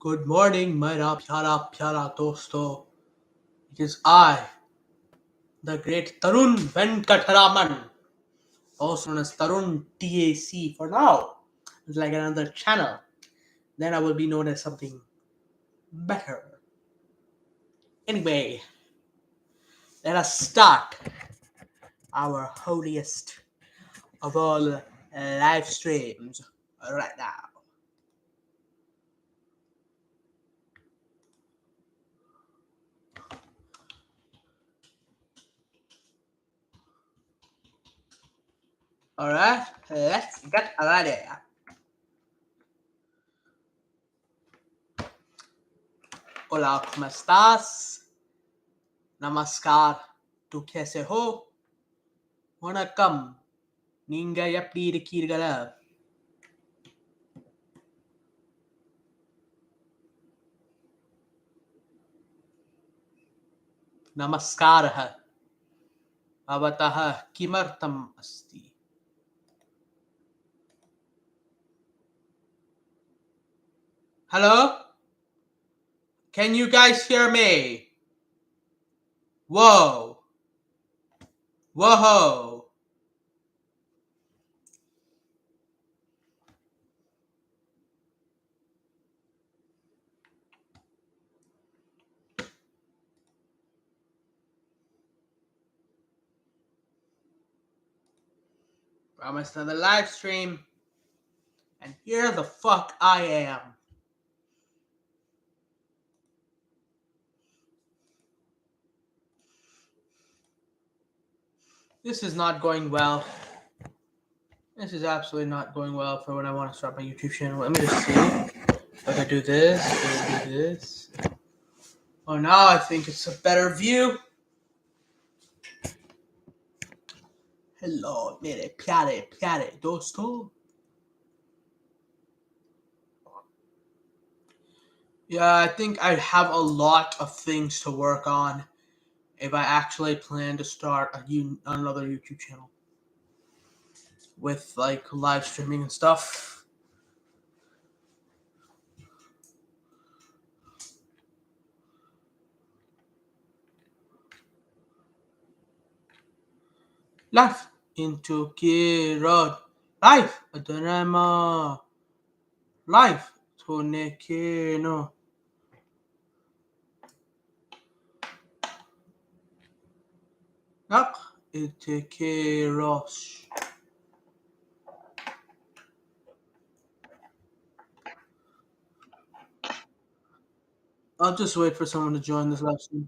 Good morning, मेरा प्यारा प्यारा दोस्तों. It is I, the great Tarun Venkataraman, also known as Tarun TAC for now. It's like another channel. Then I will be known as something better. Anyway, let us start our holiest of all live streams right now. Alright, let's get ready. Hola, ¿cómo estás? Namaskar, ¿tú कैसे हो? வணக்கம், நீங்க எப்படி இருக்கீர்கள்? नमस्कारः, भवतः किमर्थम् अस्ति? Hello? Can you guys hear me? Whoa. Whoa. Promised another live stream. And here the fuck I am. This is not going well. This is absolutely not going well for when I want to start my YouTube channel. Let me just see. If I do this, if I do this. Oh, now I think it's a better view. Hello, मेरे प्यारे प्यारे दोस्तों. Yeah, I think I have a lot of things to work on if I actually plan to start another YouTube channel with like live streaming and stuff. Life into Kirod. Life Adonama. Life Tonekeno. Nak Itekeros. I'll just wait for someone to join this live stream.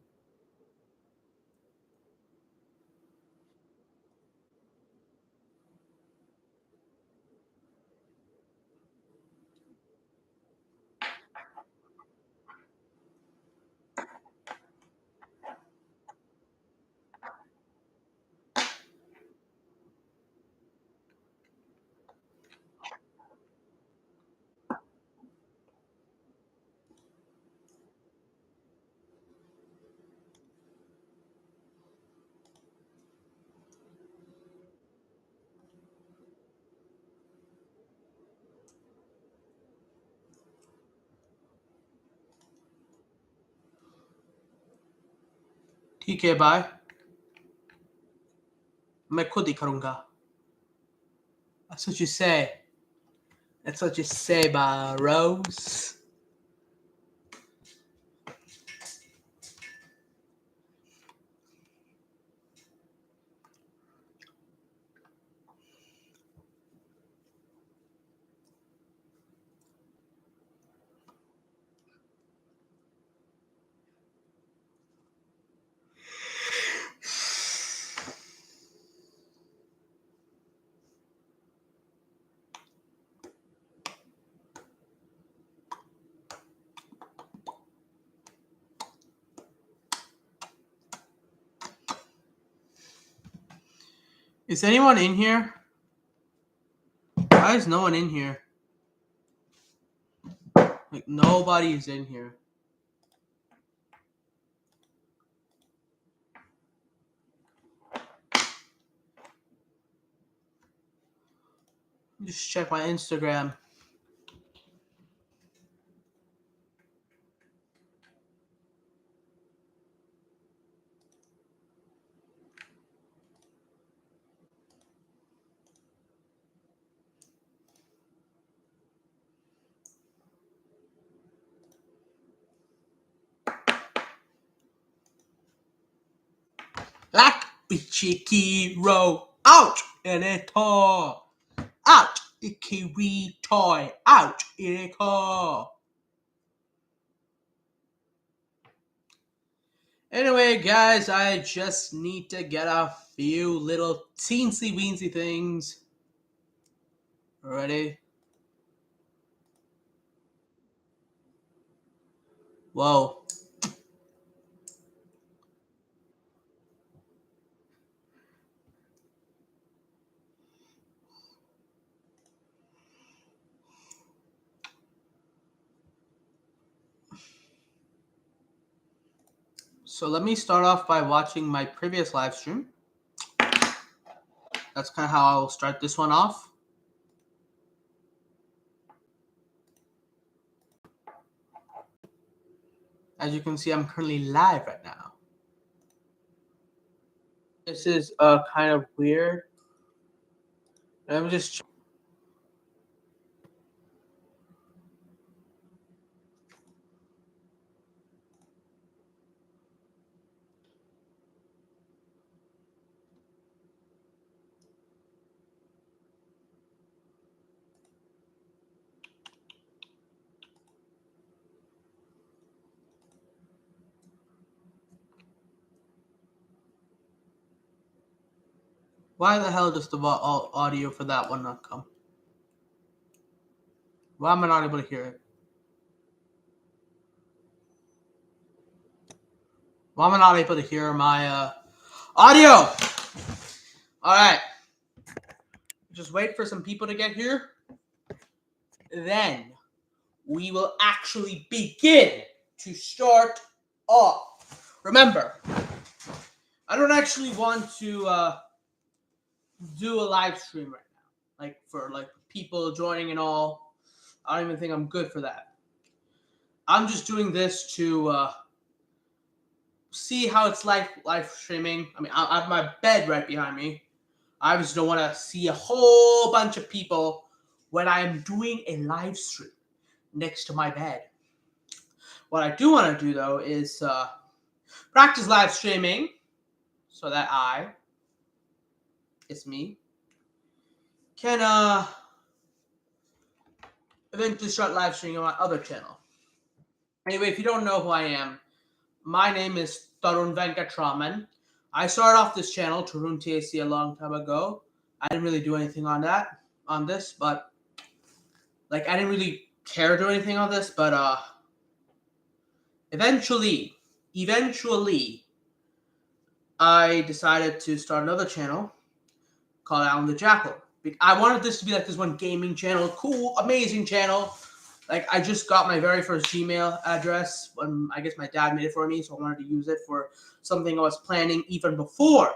ठीक है bye. मैं खुद ही करूँगा. That's what you say. That's what you say, Rose. Is anyone in here? Why is no one in here? Like, nobody is in here. Just check my Instagram. Ichikiro. Out! Ereto. Out! Ikiritoi. Out! Ireko. Anyway, guys, I just need to get a few little teensy weensy things. Ready? Whoa. So let me start off by watching my previous live stream. That's kind of how I'll start this one off. As you can see, I'm currently live right now. This is kind of weird. Let me just. Why the hell does the audio for that one not come? Why am I not able to hear it? Why am I not able to hear my audio? All right. Just wait for some people to get here. Then we will actually begin to start off. Remember, I don't actually want to do a live stream right now, like for like people joining and all. I don't even think I'm good for that. I'm just doing this to see how it's like live streaming. I mean, I have my bed right behind me. I just don't want to see a whole bunch of people when I'm doing a live stream next to my bed. What I do want to do though is practice live streaming so that it's me, can eventually start live streaming on my other channel. Anyway, if you don't know who I am, my name is Tarun Venkatraman. I started off this channel, Tarun TAC, a long time ago. I didn't really do anything on this, but like I didn't really care to do anything on this, but eventually, I decided to start another channel called Alan the Jackal. I wanted this to be like this one gaming channel, cool, amazing channel. Like I just got my very first Gmail address when I guess my dad made it for me, so I wanted to use it for something I was planning even before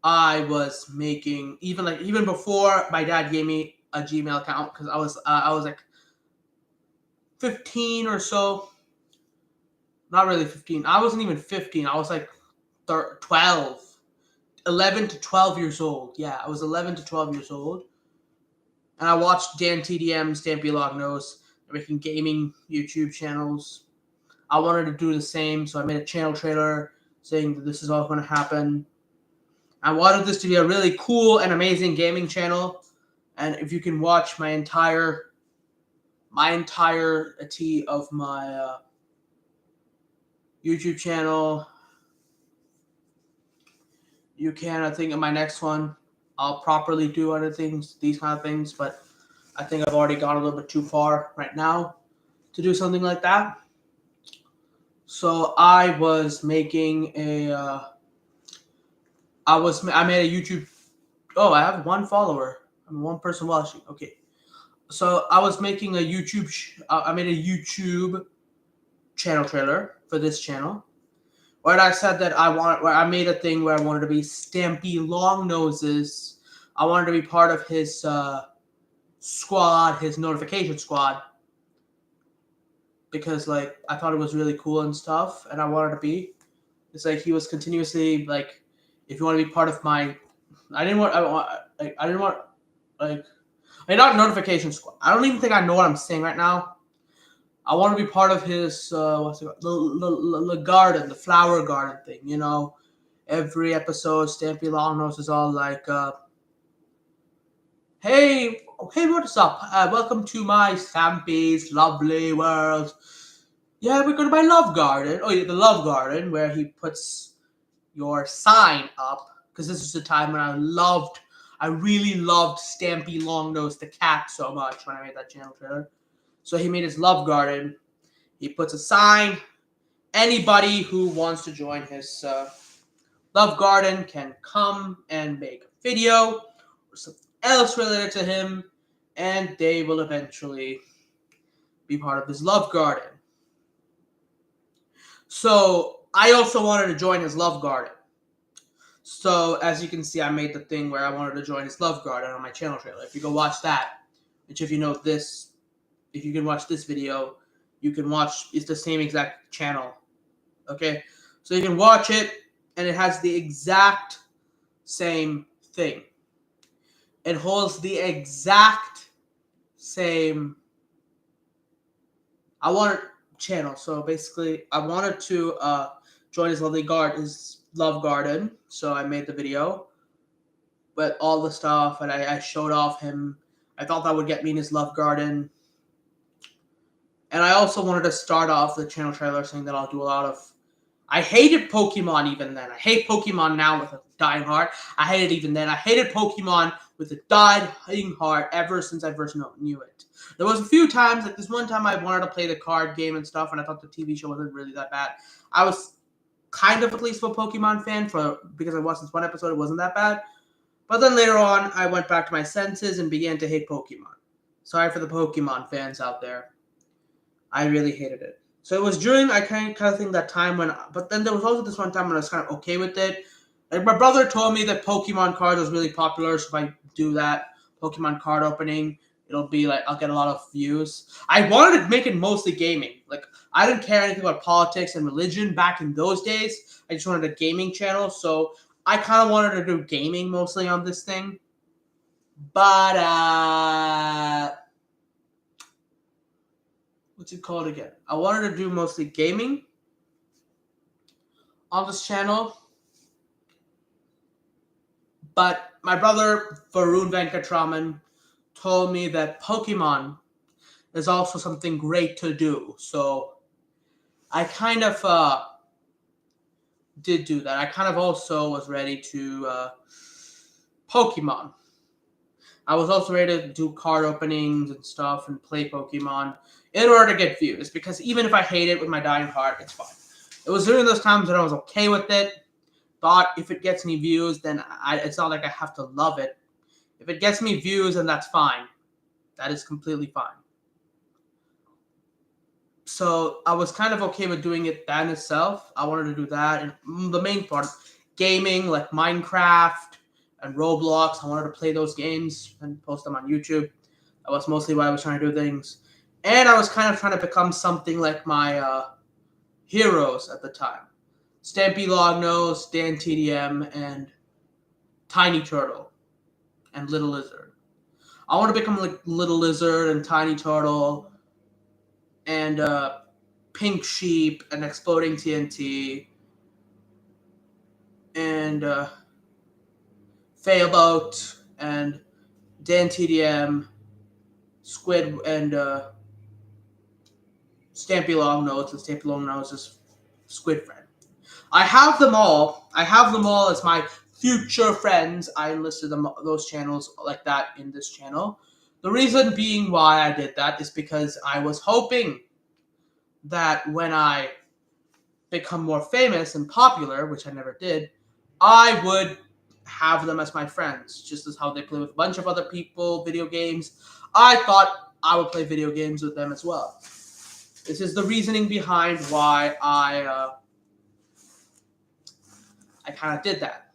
I was making, even before my dad gave me a Gmail account, because I was like 15 or so. Not really 15. I wasn't even 15. I was like 12. 11 to 12 years old. Yeah, I was 11 to 12 years old. And I watched Dan TDM, Stampy Lognose, making gaming YouTube channels. I wanted to do the same, so I made a channel trailer saying that this is all going to happen. I wanted this to be a really cool and amazing gaming channel. And if you can watch my entirety of my YouTube channel, you can. I think in my next one, I'll properly do other things, these kind of things, but I think I've already gone a little bit too far right now to do something like that. So I was making I made a YouTube. Oh, I have one follower. I'm one person watching. Okay. So I was making a YouTube. I made a YouTube channel trailer for this channel, where I said that where I made a thing where I wanted to be Stampy Longnoses. I wanted to be part of his squad, his notification squad, because like I thought it was really cool and stuff, and I wanted to be. It's like he was continuously like, if you want to be part of my, I didn't want not notification squad. I don't even think I know what I'm saying right now. I want to be part of his what's it called? The garden, the flower garden thing, you know. Every episode, Stampy Longnose is all like, hey, what's up? Welcome to my Stampy's lovely world. Yeah, we're going to my love garden. Oh, yeah, the love garden, where he puts your sign up. Because this is the time when I really loved Stampy Longnose the cat so much when I made that channel trailer. So he made his love garden. He puts a sign. Anybody who wants to join his love garden can come and make a video or something else related to him, and they will eventually be part of his love garden. So I also wanted to join his love garden. So as you can see, I made the thing where I wanted to join his love garden on my channel trailer. If you go watch that, which if you know this, if you can watch this video, you can watch, it's the same exact channel. Okay, so you can watch it, and it has the exact same thing. It holds the exact same. I wanted channel, so basically, I wanted to join his love garden. So I made the video, but all the stuff, and I showed off him. I thought that would get me in his love garden. And I also wanted to start off the channel trailer saying that I'll do a lot of. I hated Pokemon even then. I hate Pokemon now with a dying heart. I hated it even then. I hated Pokemon with a dying heart ever since I first knew it. There was a few times, like this one time I wanted to play the card game and stuff, and I thought the TV show wasn't really that bad. I was kind of at least a Pokemon fan because I watched this one episode, it wasn't that bad. But then later on, I went back to my senses and began to hate Pokemon. Sorry for the Pokemon fans out there. I really hated it. So it was during, I kind of think, that time when, but then there was also this one time when I was kind of okay with it. Like my brother told me that Pokemon cards was really popular, so if I do that Pokemon card opening, it'll be like, I'll get a lot of views. I wanted to make it mostly gaming. Like, I didn't care anything about politics and religion back in those days. I just wanted a gaming channel, so I kind of wanted to do gaming mostly on this thing. But, what's it called again? I wanted to do mostly gaming on this channel, but my brother Varun Venkatraman told me that Pokemon is also something great to do. So I kind of did do that. I kind of also was ready to Pokemon. I was also ready to do card openings and stuff and play Pokemon in order to get views, because even if I hate it with my dying heart, it's fine. It was during those times that I was okay with it. Thought if it gets me views, then it's not like I have to love it. If it gets me views, then that's fine. That is completely fine. So I was kind of okay with doing it that in itself. I wanted to do that. And the main part, gaming, like Minecraft and Roblox, I wanted to play those games and post them on YouTube. That was mostly why I was trying to do things. And I was kind of trying to become something like my heroes at the time. Stampy Longnose, Dan TDM, and Tiny Turtle, and Little Lizard. I want to become like Little Lizard and Tiny Turtle and Pink Sheep and Exploding TNT and Failboat and Dan TDM, Squid, and Stampy Longnose, and Stampy Longnose's Squid friend. I have them all. I have them all as my future friends. I enlisted those channels like that in this channel. The reason being why I did that is because I was hoping that when I become more famous and popular, which I never did, I would have them as my friends, just as how they play with a bunch of other people, video games. I thought I would play video games with them as well. This is the reasoning behind why I kind of did that.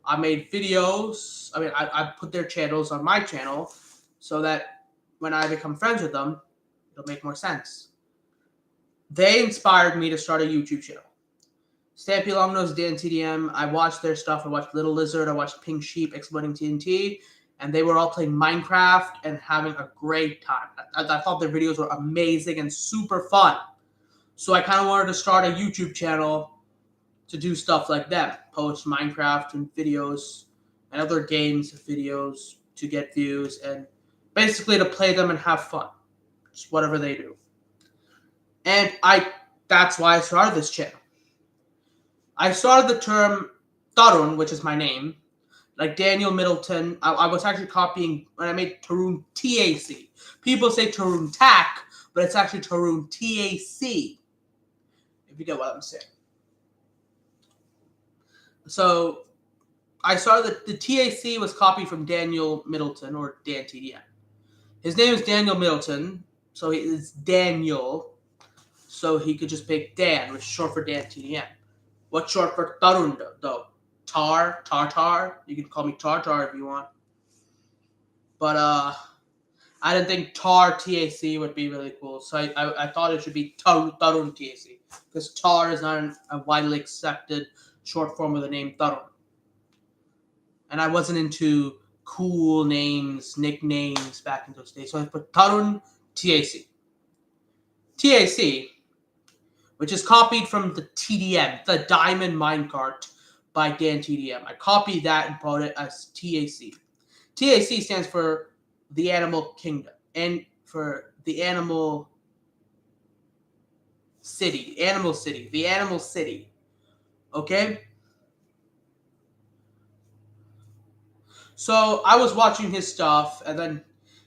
I made videos. I mean, I put their channels on my channel so that when I become friends with them, it'll make more sense. They inspired me to start a YouTube channel. Stampy Longnose, Dan TDM, I watched their stuff. I watched Little Lizard. I watched Pink Sheep, Exploding TNT. And they were all playing Minecraft and having a great time. I thought their videos were amazing and super fun. So I kind of wanted to start a YouTube channel to do stuff like that, post Minecraft and videos and other games videos to get views and basically to play them and have fun. Just whatever they do. And that's why I started this channel. I started the term Tarun, which is my name, like Daniel Middleton. I was actually copying when I made Tarun TAC. People say Tarun TAC, but it's actually Tarun TAC, if you get what I'm saying. So I started the TAC was copied from Daniel Middleton, or Dan TDM. His name is Daniel Middleton, so it's Daniel. So he could just pick Dan, which is short for Dan TDM. What's short for Tarun, though? Tartar. You can call me Tartar if you want. But I didn't think Tar TAC would be really cool, so I thought it should be Tarun TAC, because Tar is not a widely accepted short form of the name Tarun. And I wasn't into cool names, nicknames back in those days, so I put Tarun TAC. TAC, which is copied from the TDM, the Diamond Minecart by Dan TDM. I copied that and brought it as TAC. TAC stands for the Animal Kingdom, and for the Animal City. The Animal City. Okay? So I was watching his stuff, and then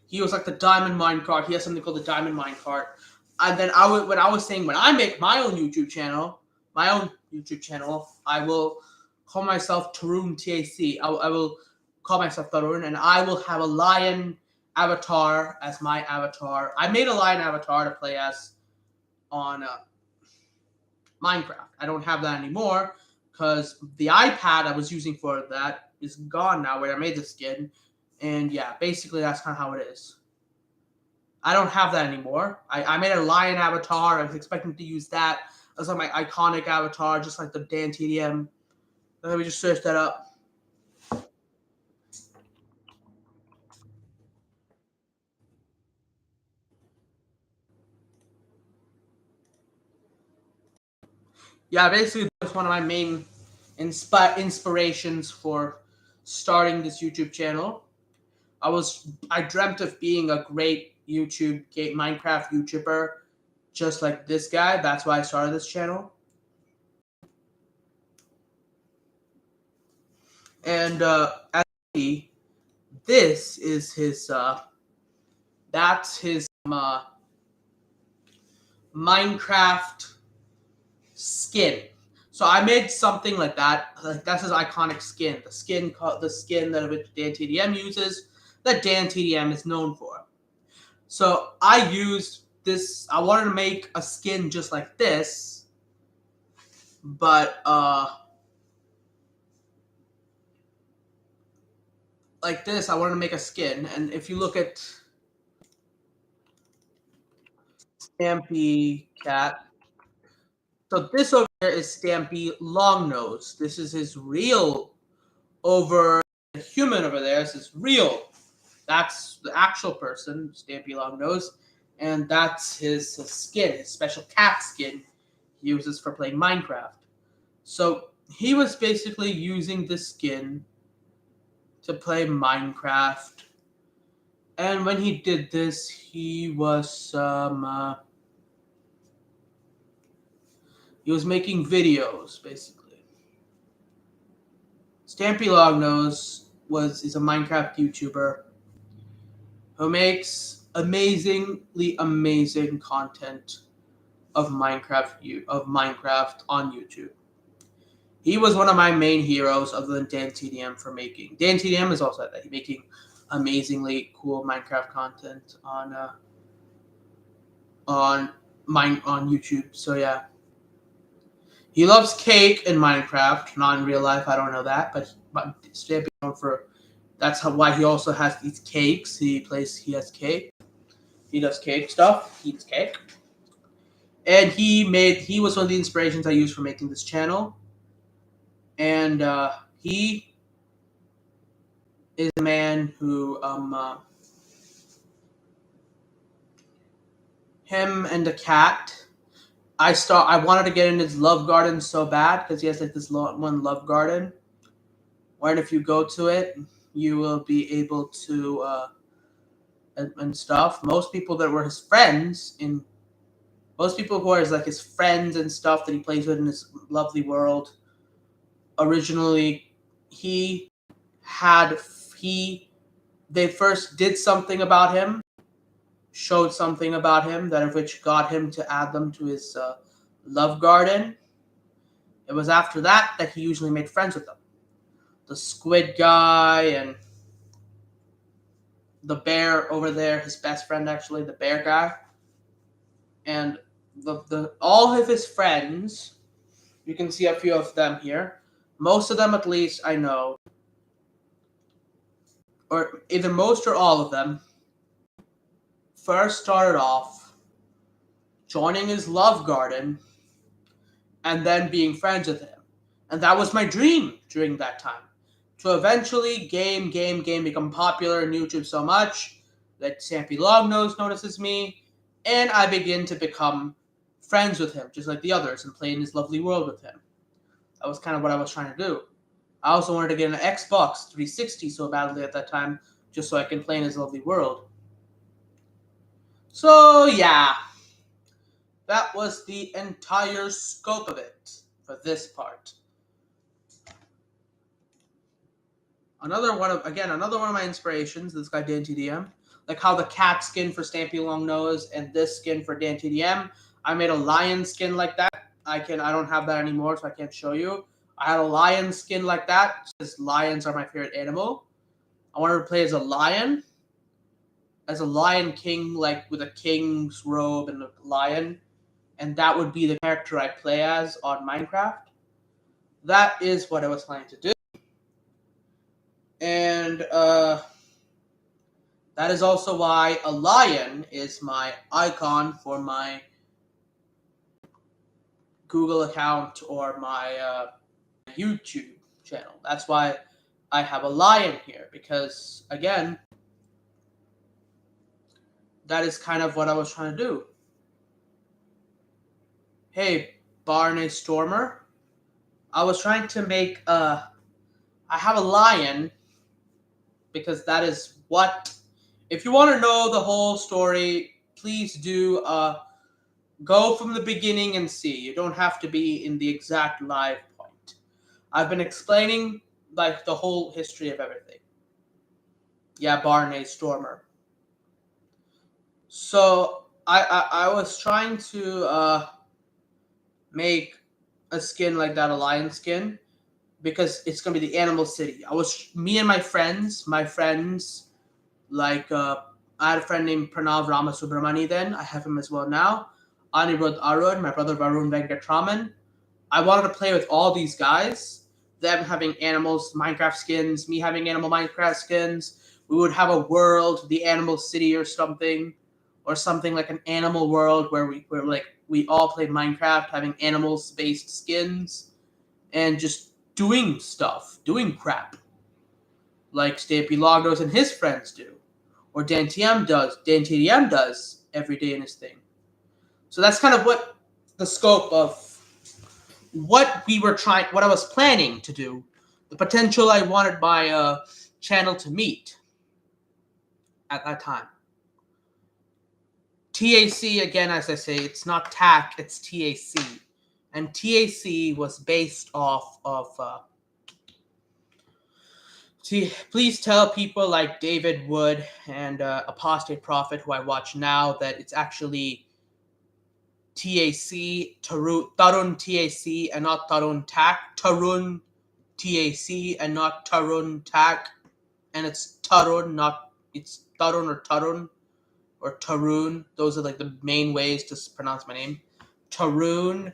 he was like the Diamond Minecart. He has something called the Diamond Minecart. And then when I make my own YouTube channel, I will call myself Tarun TAC. I will call myself Tarun, and I will have a lion avatar as my avatar. I made a lion avatar to play as on Minecraft. I don't have that anymore because the iPad I was using for that is gone now where I made the skin. And yeah, basically that's kind of how it is. I don't have that anymore. I made a lion avatar. I was expecting to use that as like my iconic avatar, just like the Dan TDM. Let me just search that up. Yeah, basically that's one of my main inspirations for starting this YouTube channel. I dreamt of being a great Minecraft YouTuber, just like this guy. That's why I started this channel. And actually, this is his. That's his Minecraft skin. So I made something like that. Like that's his iconic skin. The skin that Dan TDM uses. That Dan TDM is known for. So I used this. I wanted to make a skin just like this, but like this. I wanted to make a skin, and if you look at Stampy Cat, so this over here is Stampy Longnose. This is his real over the human over there. This is real. That's the actual person, Stampy Longnose, and that's his skin, his special cat skin he uses for playing Minecraft. So he was basically using this skin to play Minecraft, and when he did this, he was making videos basically. Stampy Longnose is a Minecraft YouTuber who makes amazingly amazing content of Minecraft on YouTube. He was one of my main heroes, other than Dan TDM for making. Dan TDM is also that he's making amazingly cool Minecraft content on YouTube. So yeah, he loves cake in Minecraft, not in real life. I don't know that, but Stampy for that's why he also has these cakes. He has cake. He does cake stuff. He eats cake. And he was one of the inspirations I used for making this channel. And he is a man who him and the cat. I wanted to get in his love garden so bad because he has like this one love garden where if you go to it, you will be able to and stuff. Most people that were his friends in most people who are his friends and stuff that he plays with in his lovely world. Originally, he had he they first did something about him, showed something about him that of which got him to add them to his love garden. It was after that that he usually made friends with them. The squid guy and the bear over there, his best friend actually, the bear guy, and the all of his friends. You can see a few of them here. Most of them, at least, I know, or either most or all of them, first started off joining his love garden and then being friends with him. And that was my dream during that time. To eventually become popular on YouTube so much that Stampy Longnose notices me, and I begin to become friends with him, just like the others, and play in his lovely world with him. That was kind of what I was trying to do. I also wanted to get an Xbox 360 so badly at that time, just so I can play in his lovely world. So, yeah. That was the entire scope of it for this part. Another one of my inspirations, this guy DanTDM, like how the cat skin for Stampy Longnose and this skin for DanTDM, I made a lion skin like that. I don't have that anymore, so I can't show you. I had a lion skin like that, because lions are my favorite animal. I wanted to play as a lion king, like with a king's robe and a lion, and that would be the character I play as on Minecraft. That is what I was planning to do. And that is also why a lion is my icon for my Google account or my YouTube channel. That's why I have a lion here, because, again, that is kind of what I was trying to do. Hey, Barney Stormer. I was trying to make I have a lion because that is what. If you want to know the whole story, please do go from the beginning and see. You don't have to be in the exact live point. I've been explaining like the whole history of everything. Yeah, Barney Stormer. So I was trying to make a skin like that, a lion skin, because it's gonna be the Animal City. Me and my friends, like I had a friend named Pranav Ramasubramani then. I have him as well now. Anirudh Arun, my brother Varun Venkatraman. I wanted to play with all these guys. Them having animals, Minecraft skins, me having animal Minecraft skins. We would have a world, the Animal City or something like an animal world where we all played Minecraft, having animals based skins, and just doing stuff, doing crap, like Stampy Longnose and his friends do, or DanTDM does every day in his thing. So that's kind of what the scope of what I was planning to do, the potential I wanted my channel to meet at that time. TAC, again, as I say, it's not TAC, it's TAC. And TAC was based off of please tell people like David Wood and Apostate Prophet, who I watch now, that it's actually TAC, Tarun TAC, and not Tarun TAC. Tarun TAC and not Tarun TAC. And it's Tarun, it's Tarun or Tarun. Those are like the main ways to pronounce my name. Tarun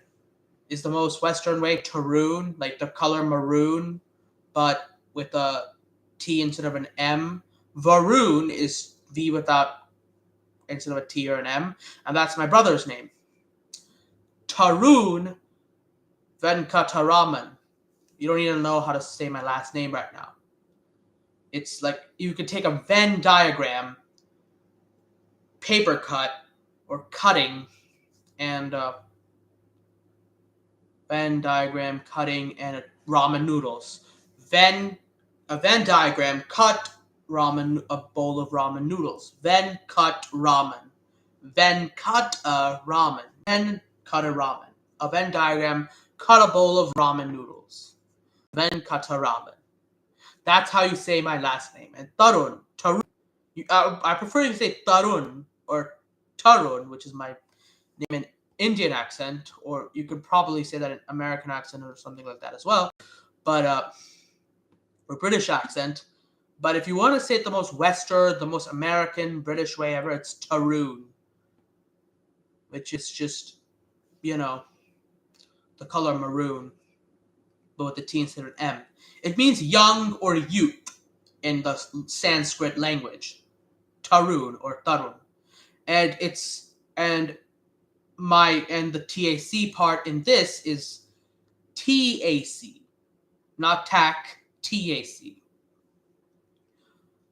is the most Western way. Tarun, like the color maroon, but with a T instead of an M. Varun is V instead of a T or an M, and that's my brother's name. Tarun Venkataraman. You don't even know how to say my last name right now. It's like you could take a Venn diagram, paper cut, or cutting, and Venn diagram, cutting, and ramen noodles. A Venn diagram, cut a bowl of ramen noodles. Venn cut ramen. Venn cut a ramen. Venn cut a ramen. A Venn diagram, cut a bowl of ramen noodles. Venn cut a ramen. That's how you say my last name. And Tarun, I prefer to say Tarun or Tarun, which is my name in Indian accent, or you could probably say that in American accent or something like that as well, but or British accent. But if you want to say it the most Western, the most American, British way ever, it's Tarun, which is just, the color maroon, but with the T instead of an M. It means young or youth in the Sanskrit language. Tarun or Tarun. And the TAC part in this is TAC, not TAC, TAC.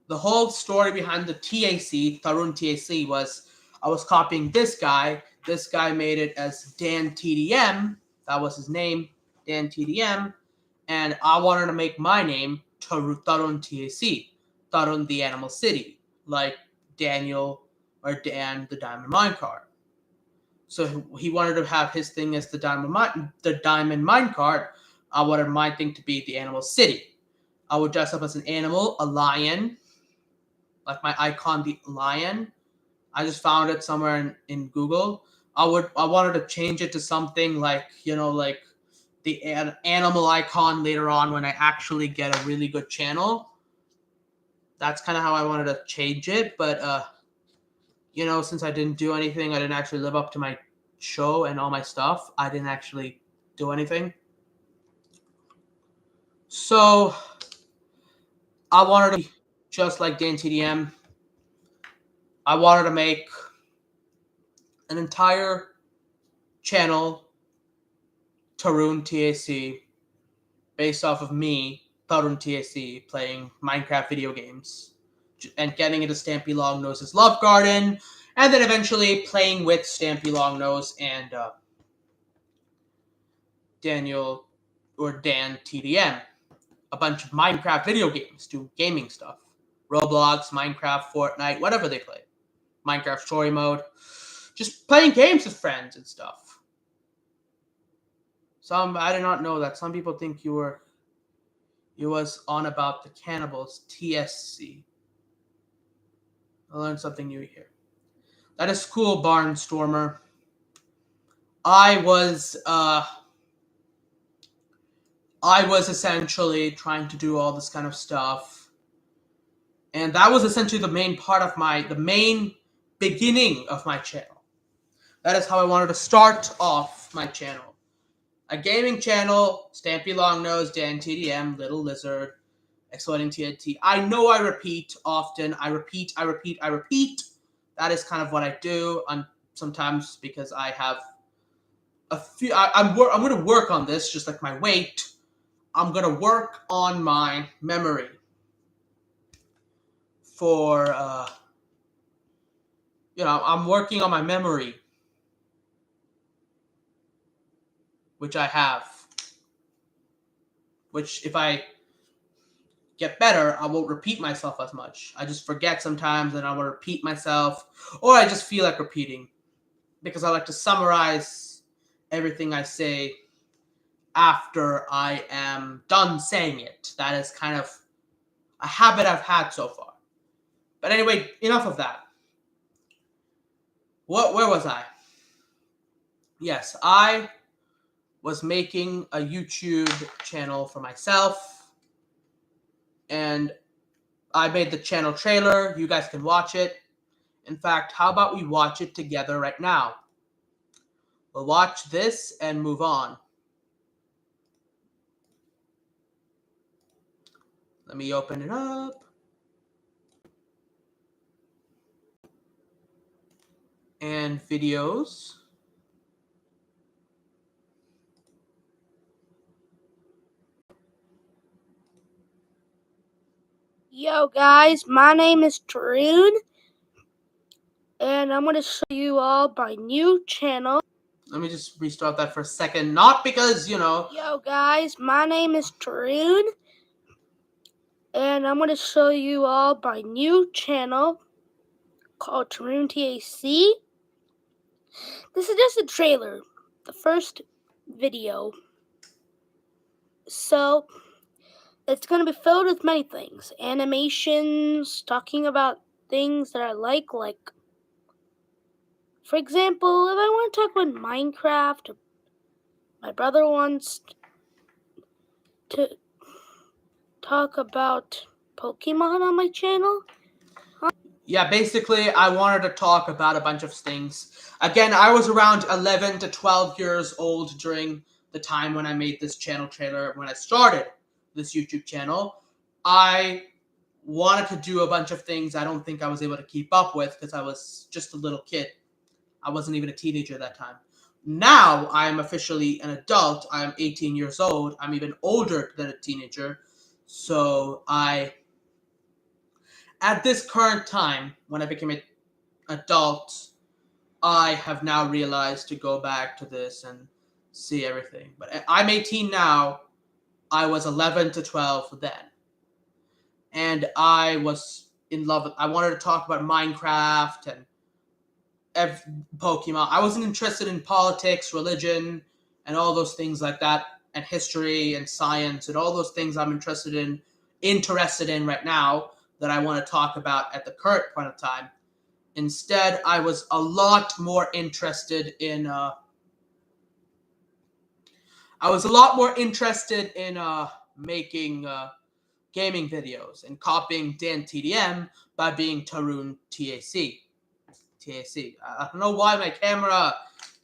The whole story behind the TAC, Tarun TAC, was I was copying this guy. This guy made it as Dan TDM. That was his name, Dan TDM. And I wanted to make my name Tarun TAC, Tarun the Animal City, like Daniel or Dan the Diamond Minecart. So he wanted to have his thing as the Diamond Minecart. I wanted my thing to be the Animal City. I would dress up as an animal, a lion, like my icon, the lion. I just found it somewhere in Google. I wanted to change it to something like, like the animal icon later on when I actually get a really good channel. That's kind of how I wanted to change it. But, since I didn't do anything, I didn't actually live up to my show and all my stuff. I didn't actually do anything. So I wanted to be just like Dan TDM. I wanted to make an entire channel, Tarun TAC, based off of me, Tarun TAC, playing Minecraft video games and getting into Stampy Longnose's Love Garden, and then eventually playing with Stampy Longnose and Daniel or Dan TDM. A bunch of Minecraft video games, do gaming stuff. Roblox, Minecraft, Fortnite, whatever they play. Minecraft story mode. Just playing games with friends and stuff. I did not know that. Some people think you was on about the cannibals, TSC. I learned something new here. That is cool, Barnstormer. I was essentially trying to do all this kind of stuff. And that was essentially the main beginning of my channel. That is how I wanted to start off my channel. A gaming channel, Stampy Longnose, Dan TDM, Little Lizard, Exploding TNT. I know I repeat often. I repeat. That is kind of what I do sometimes because I have a few. I'm going to work on this, just like my weight. I'm going to work on my memory for, I'm working on my memory, which I have. Which, if I get better, I won't repeat myself as much. I just forget sometimes and I will repeat myself, or I just feel like repeating because I like to summarize everything I say after I am done saying it. That is kind of a habit I've had so far. But anyway, enough of that. Where was I? Yes, I was making a YouTube channel for myself, and I made the channel trailer. You guys can watch it. In fact, how about we watch it together right now? We'll watch this and move on. Let me open it up. And videos. Yo guys, my name is Tarun, and I'm going to show you all my new channel. let me just restart that for a second. Not because, you know. Yo guys, my name is Tarun, and I'm going to show you all my new channel called Tarun TAC. This is just a trailer, the first video. So, it's going to be filled with many things. Animations, talking about things that I like, for example, if I want to talk about Minecraft, my brother wants to talk about Pokemon on my channel. Yeah, basically, I wanted to talk about a bunch of things. Again, I was around 11 to 12 years old during the time when I made this channel trailer, when I started this YouTube channel. I wanted to do a bunch of things I don't think I was able to keep up with because I was just a little kid. I wasn't even a teenager at that time. Now, I am officially an adult. I am 18 years old. I'm even older than a teenager. So, at this current time, when I became an adult, I have now realized to go back to this and see everything. But I'm 18 now. I was 11 to 12 then. And I was in love with, I wanted to talk about Minecraft and Pokemon. I wasn't interested in politics, religion, and all those things like that, and history and science and all those things I'm interested in right now that I want to talk about at the current point of time. Instead, I was a lot more interested in making gaming videos and copying Dan TDM by being Tarun TAC. I don't know why my camera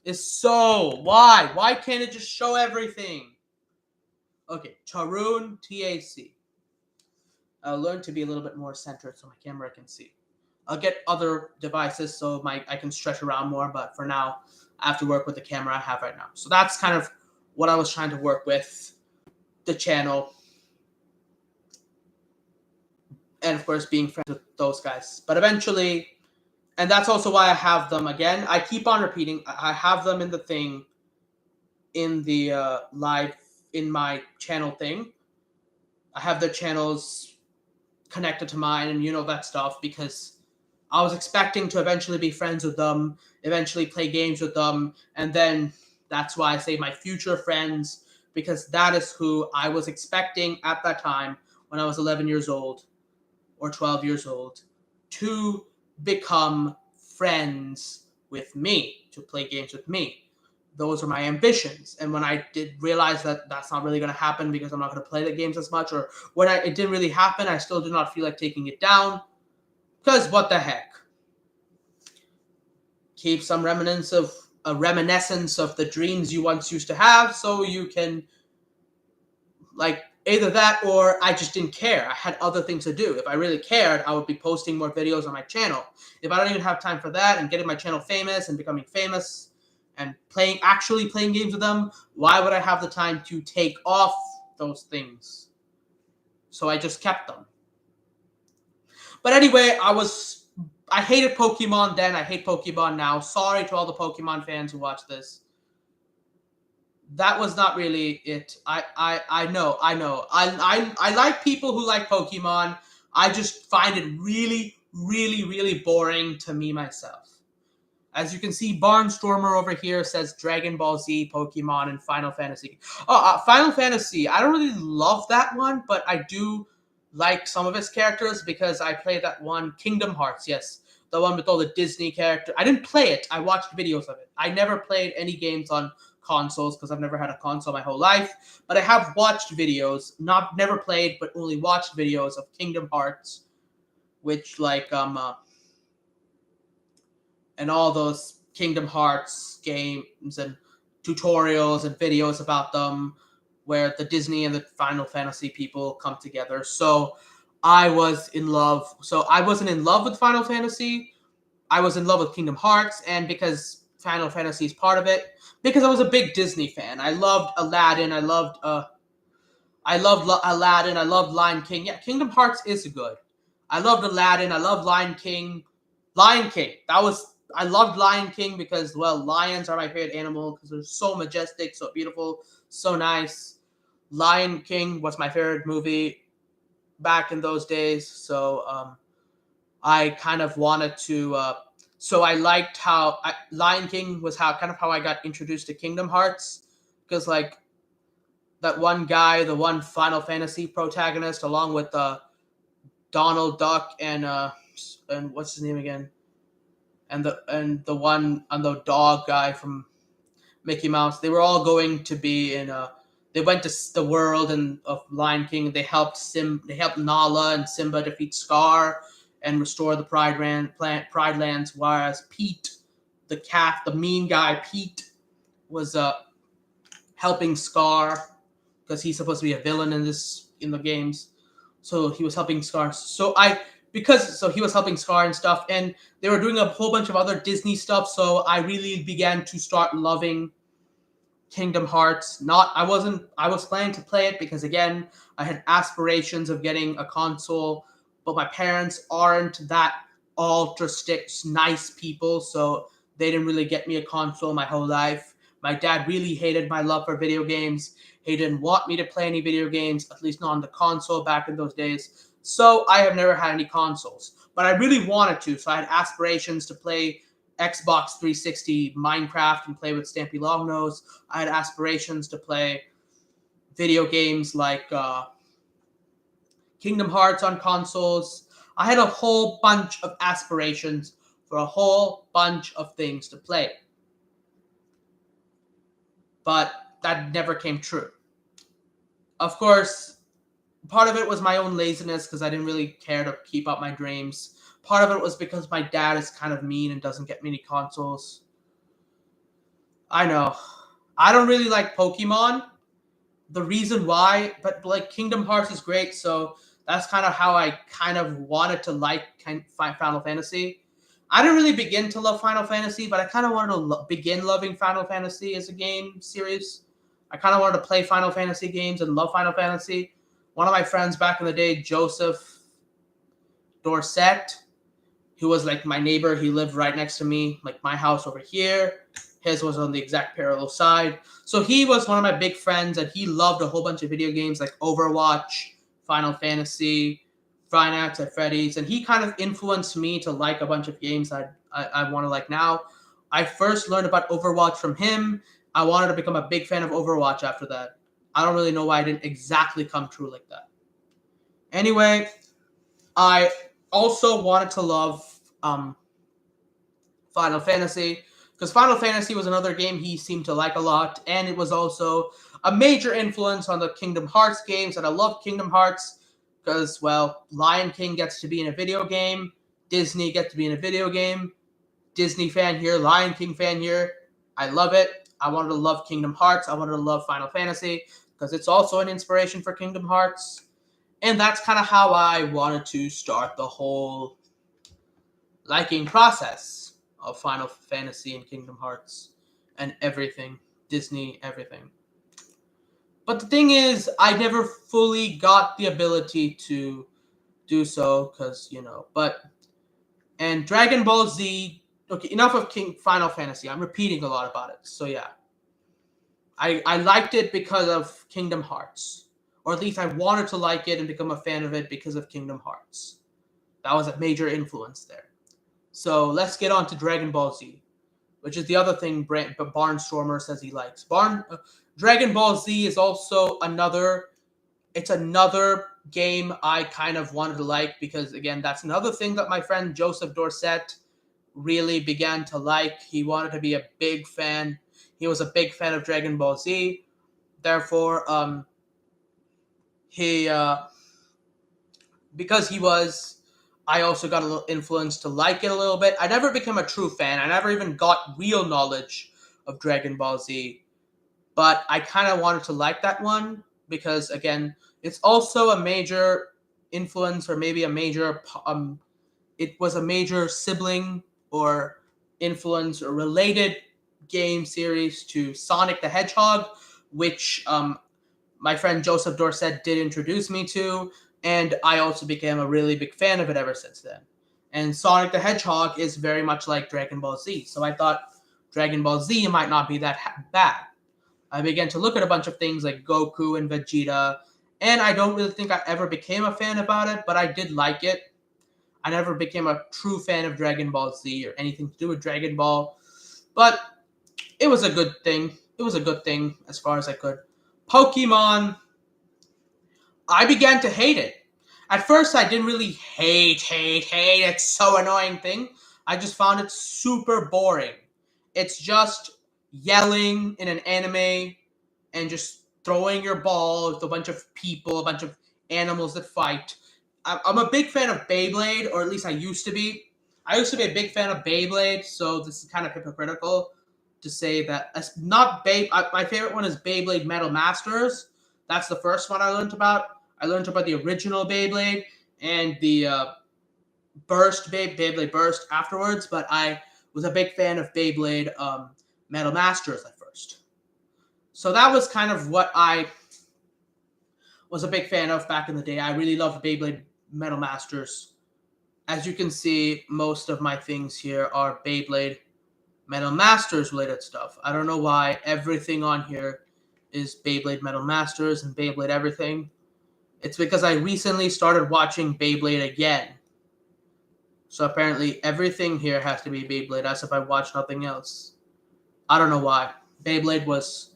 is so... Why can't it just show everything? Okay, Tarun TAC. I'll learn to be a little bit more centered so my camera can see. I'll get other devices so I can stretch around more, but for now, I have to work with the camera I have right now. So that's kind of what I was trying to work with, the channel, and of course being friends with those guys. But eventually, and that's also why I have them again. I keep on repeating, I have them in the thing, in the live, in my channel thing. I have their channels connected to mine and you know that stuff because I was expecting to eventually be friends with them, eventually play games with them, and then that's why I say my future friends, because that is who I was expecting at that time when I was 11 years old or 12 years old to become friends with me, to play games with me. Those are my ambitions. And when I did realize that that's not really going to happen because I'm not going to play the games as much, or when it didn't really happen, I still did not feel like taking it down. Because what the heck? Keep some reminiscence of the dreams you once used to have, so you can, like, either that or I just didn't care. I had other things to do. If I really cared, I would be posting more videos on my channel. If I don't even have time for that and getting my channel famous and becoming famous and actually playing games with them, why would I have the time to take off those things? So I just kept them. But anyway, I hated Pokemon then. I hate Pokemon now. Sorry to all the Pokemon fans who watch this. That was not really it. I know. I like people who like Pokemon. I just find it really, really, really boring to me myself. As you can see, Barnstormer over here says Dragon Ball Z, Pokemon, and Final Fantasy. Final Fantasy. I don't really love that one, but I do like some of its characters because I played that one, Kingdom Hearts, yes. The one with all the Disney characters. I didn't play it. I watched videos of it. I never played any games on consoles because I've never had a console my whole life. But I have watched videos, never played, but only watched videos of Kingdom Hearts, which and all those Kingdom Hearts games and tutorials and videos about them where the Disney and the Final Fantasy people come together. So I was in love. So I wasn't in love with Final Fantasy. I was in love with Kingdom Hearts, and because Final Fantasy is part of it, because I was a big Disney fan. I loved Aladdin. I loved Aladdin. I loved Lion King. Yeah, Kingdom Hearts is good. I loved Aladdin. I loved Lion King. Lion King. That was I loved Lion King because, well, lions are my favorite animal because they're so majestic, so beautiful, so nice. Lion King was my favorite movie back in those days, so I kind of wanted to. So I liked how Lion King was how I got introduced to Kingdom Hearts, because like that one guy, the one Final Fantasy protagonist, along with Donald Duck and what's his name again, and the one and the dog guy from Mickey Mouse. They were all going to be in a. They went to the world of Lion King. They helped They helped Nala and Simba defeat Scar and restore the Pride Lands. Whereas Pete, the cat, the mean guy Pete, was helping Scar because he's supposed to be a villain in the games. So he was helping Scar. So he was helping Scar and stuff, and they were doing a whole bunch of other Disney stuff. So I really began to start loving Kingdom Hearts. I was planning to play it because again, I had aspirations of getting a console, but my parents aren't that ultra sticks nice people, so they didn't really get me a console my whole life. My dad really hated my love for video games. He didn't want me to play any video games, at least not on the console back in those days. So I have never had any consoles. But I really wanted to, so I had aspirations to play Xbox 360 Minecraft and play with Stampy Longnose. I had aspirations to play video games like Kingdom Hearts on consoles. I had a whole bunch of aspirations for a whole bunch of things to play. But that never came true. Of course, part of it was my own laziness because I didn't really care to keep up my dreams. Part of it was because my dad is kind of mean and doesn't get me any consoles. I know. I don't really like Pokemon. The reason why, but like Kingdom Hearts is great, so that's kind of how I kind of wanted to like Final Fantasy. I didn't really begin to love Final Fantasy, but I kind of wanted to begin loving Final Fantasy as a game series. I kind of wanted to play Final Fantasy games and love Final Fantasy. One of my friends back in the day, Joseph Dorset, who was like my neighbor, he lived right next to me, like my house over here. His was on the exact parallel side. So he was one of my big friends, and he loved a whole bunch of video games like Overwatch, Final Fantasy, Five Nights at Freddy's, and he kind of influenced me to like a bunch of games I want to like now. I first learned about Overwatch from him. I wanted to become a big fan of Overwatch after that. I don't really know why I didn't exactly come true like that. Anyway, I also wanted to love Final Fantasy because Final Fantasy was another game he seemed to like a lot, and it was also a major influence on the Kingdom Hearts games. And I love Kingdom Hearts because, well, Lion King gets to be in a video game, Disney gets to be in a video game. Disney fan here, Lion King fan here. I love it. I wanted to love Kingdom Hearts. I wanted to love Final Fantasy because it's also an inspiration for Kingdom Hearts. And that's kind of how I wanted to start the whole liking process of Final Fantasy and Kingdom Hearts and everything. Disney, everything. But the thing is, I never fully got the ability to do so because, and Dragon Ball Z, okay, enough of Final Fantasy. I'm repeating a lot about it. So yeah. I liked it because of Kingdom Hearts. Or at least I wanted to like it and become a fan of it because of Kingdom Hearts. That was a major influence there. So let's get on to Dragon Ball Z, which is the other thing Barnstormer says he likes. Dragon Ball Z is also another game I kind of wanted to like because, again, that's another thing that my friend Joseph Dorset really began to like. He wanted to be a big fan. He was a big fan of Dragon Ball Z. Therefore, because he was, I also got a little influence to like it a little bit. I never became a true fan. I never even got real knowledge of Dragon Ball Z. But I kind of wanted to like that one because, again, it's also a major influence or maybe a major, it was a major sibling or influence or related game series to Sonic the Hedgehog, which my friend Joseph Dorset did introduce me to, and I also became a really big fan of it ever since then. And Sonic the Hedgehog is very much like Dragon Ball Z. So I thought Dragon Ball Z might not be that bad. I began to look at a bunch of things like Goku and Vegeta, and I don't really think I ever became a fan about it, but I did like it. I never became a true fan of Dragon Ball Z or anything to do with Dragon Ball, but it was a good thing. It was a good thing as far as I could. Pokemon, I began to hate it. At first, I didn't really hate. It's so annoying thing. I just found it super boring. It's just yelling in an anime and just throwing your ball with a bunch of people, a bunch of animals that fight. I'm a big fan of Beyblade, or at least I used to be. I used to be a big fan of Beyblade, so this is kind of hypocritical to say that. Not my favorite one is Beyblade Metal Masters. That's the first one I learned about. I learned about the original Beyblade and the Beyblade Burst afterwards, but I was a big fan of Beyblade Metal Masters at first. So that was kind of what I was a big fan of back in the day. I really loved Beyblade Metal Masters. As you can see, most of my things here are Beyblade Metal Masters related stuff. I don't know why everything on here is Beyblade Metal Masters and Beyblade everything. It's because I recently started watching Beyblade again. So apparently everything here has to be Beyblade, as if I watched nothing else. I don't know why. Beyblade was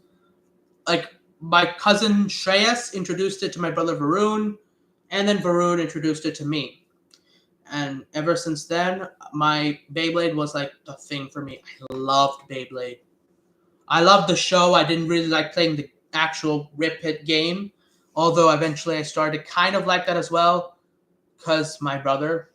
like my cousin Shreyas introduced it to my brother Varun, and then Varun introduced it to me. And ever since then, my Beyblade was like the thing for me. I loved Beyblade. I loved the show. I didn't really like playing the actual Rip Hit game, although eventually I started to kind of like that as well, because my brother,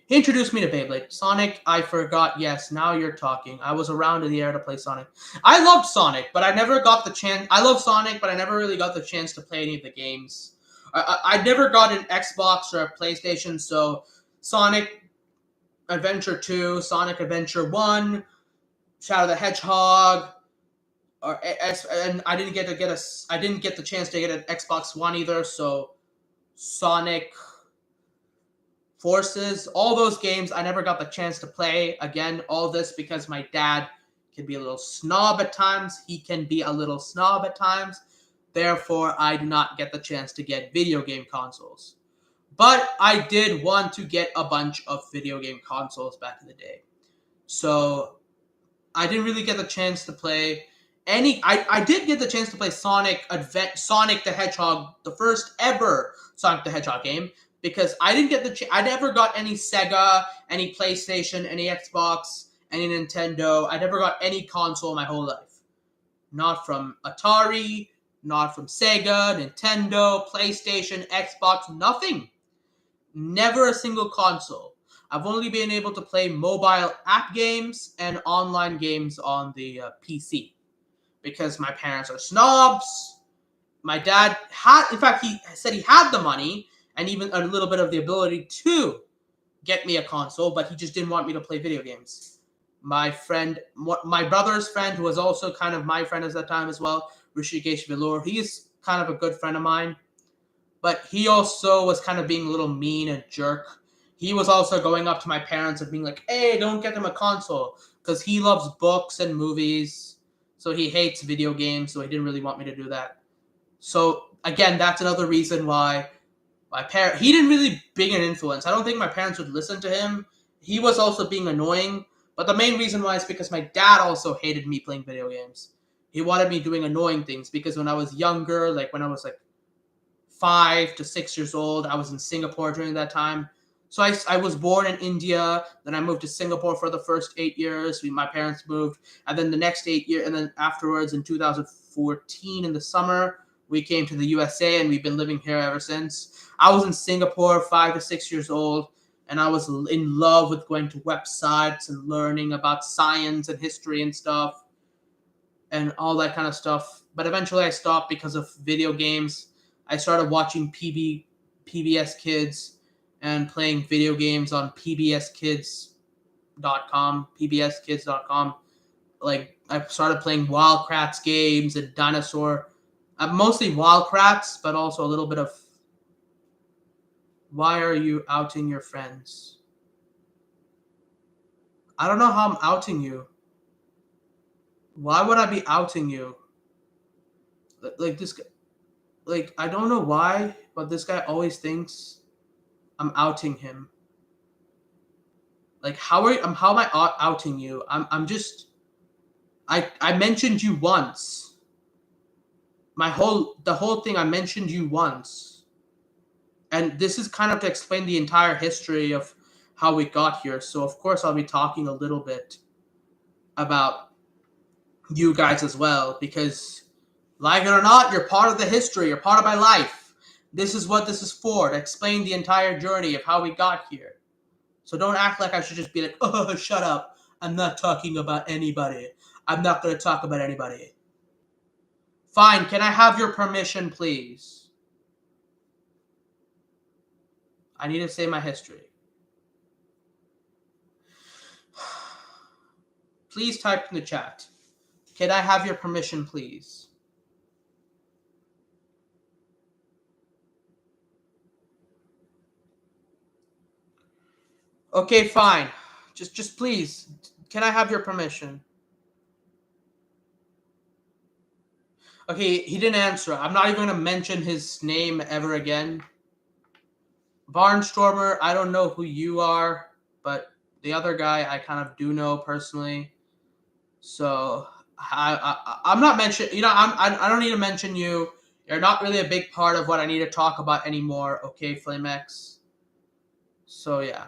he introduced me to Beyblade. Sonic, I forgot. Yes, now you're talking. I was around in the era to play Sonic. I loved Sonic, but I never got the chance. I love Sonic, but I never really got the chance to play any of the games. I never got an Xbox or a PlayStation, so Sonic Adventure 2, Sonic Adventure 1, Shadow the Hedgehog, and I didn't get the chance to get an Xbox One either, so Sonic Forces, all those games I never got the chance to play. Again, all this because my dad can be a little snob at times. Therefore, I do not get the chance to get video game consoles. But I did want to get a bunch of video game consoles back in the day. So I didn't really get the chance to play any. I did get the chance to play Sonic the Hedgehog, the first ever Sonic the Hedgehog game, because I didn't get I never got any Sega, any PlayStation, any Xbox, any Nintendo. I never got any console my whole life. Not from Atari, not from Sega, Nintendo, PlayStation, Xbox, nothing. Never a single console. I've only been able to play mobile app games and online games on the PC because my parents are snobs. My dad he said he had the money and even a little bit of the ability to get me a console, but he just didn't want me to play video games. My brother's friend, who was also kind of my friend at that time as well, Rishikesh Velour, he's kind of a good friend of mine, but he also was kind of being a little mean and jerk. He was also going up to my parents and being like, hey, don't get them a console, because he loves books and movies, so he hates video games, so he didn't really want me to do that. So, again, that's another reason why he didn't really bring an influence. I don't think my parents would listen to him. He was also being annoying, but the main reason why is because my dad also hated me playing video games. He wanted me doing annoying things, because when I was younger, like when I was like 5 to 6 years old, I was in Singapore during that time. So I was born in India, then I moved to Singapore for the first 8 years. My parents moved, and then the next 8 years, and then afterwards in 2014 in the summer, we came to the USA, and we've been living here ever since. I was in Singapore 5 to 6 years old, and I was in love with going to websites and learning about science and history and stuff, and all that kind of stuff. But eventually I stopped because of video games. I started watching PBS Kids and playing video games on pbskids.com. Like, I started playing Wildcrats games and dinosaur, mostly Wildcrats, but also a little bit of Why Are You Outing Your Friends? I don't know how I'm outing you. Why would I be outing you? Like this, like I don't know why, but this guy always thinks I'm outing him. Like how am I outing you? I'm just I mentioned you once. The whole thing I mentioned you once. And this is kind of to explain the entire history of how we got here. So of course I'll be talking a little bit about you guys as well because like it or not, you're part of the history, you're part of my life. This is what this is for, to explain the entire journey of how we got here. So don't act like I should just be like, oh, shut up. I'm not talking about anybody. I'm not going to talk about anybody. Fine, can I have your permission, please? I need to say my history. Please type in the chat. Can I have your permission, please? Okay, fine. Just please. Can I have your permission? Okay, he didn't answer. I'm not even going to mention his name ever again. Barnstormer, I don't know who you are, but the other guy I kind of do know personally. So I'm not mentioning. I don't need to mention you. You're not really a big part of what I need to talk about anymore. Okay, FlameX. So yeah,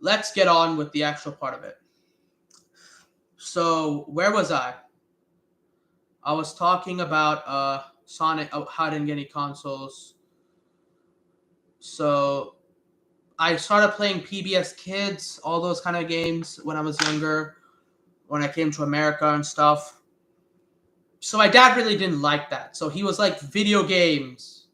let's get on with the actual part of it. So where was I? I was talking about Sonic. How I didn't get any consoles. So I started playing PBS Kids, all those kind of games when I was younger, when I came to America and stuff. So my dad really didn't like that. So he was like, video games.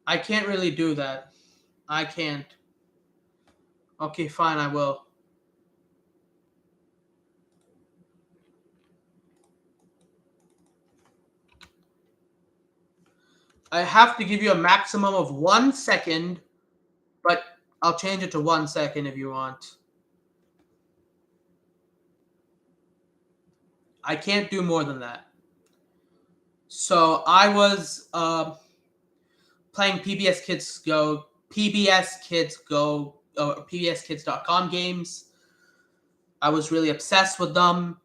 I can't really do that. I can't. Okay, fine, I will. I have to give you a maximum of 1 second, but I'll change it to 1 second if you want. I can't do more than that. So I was playing PBS Kids Go, PBSKids.com games. I was really obsessed with them.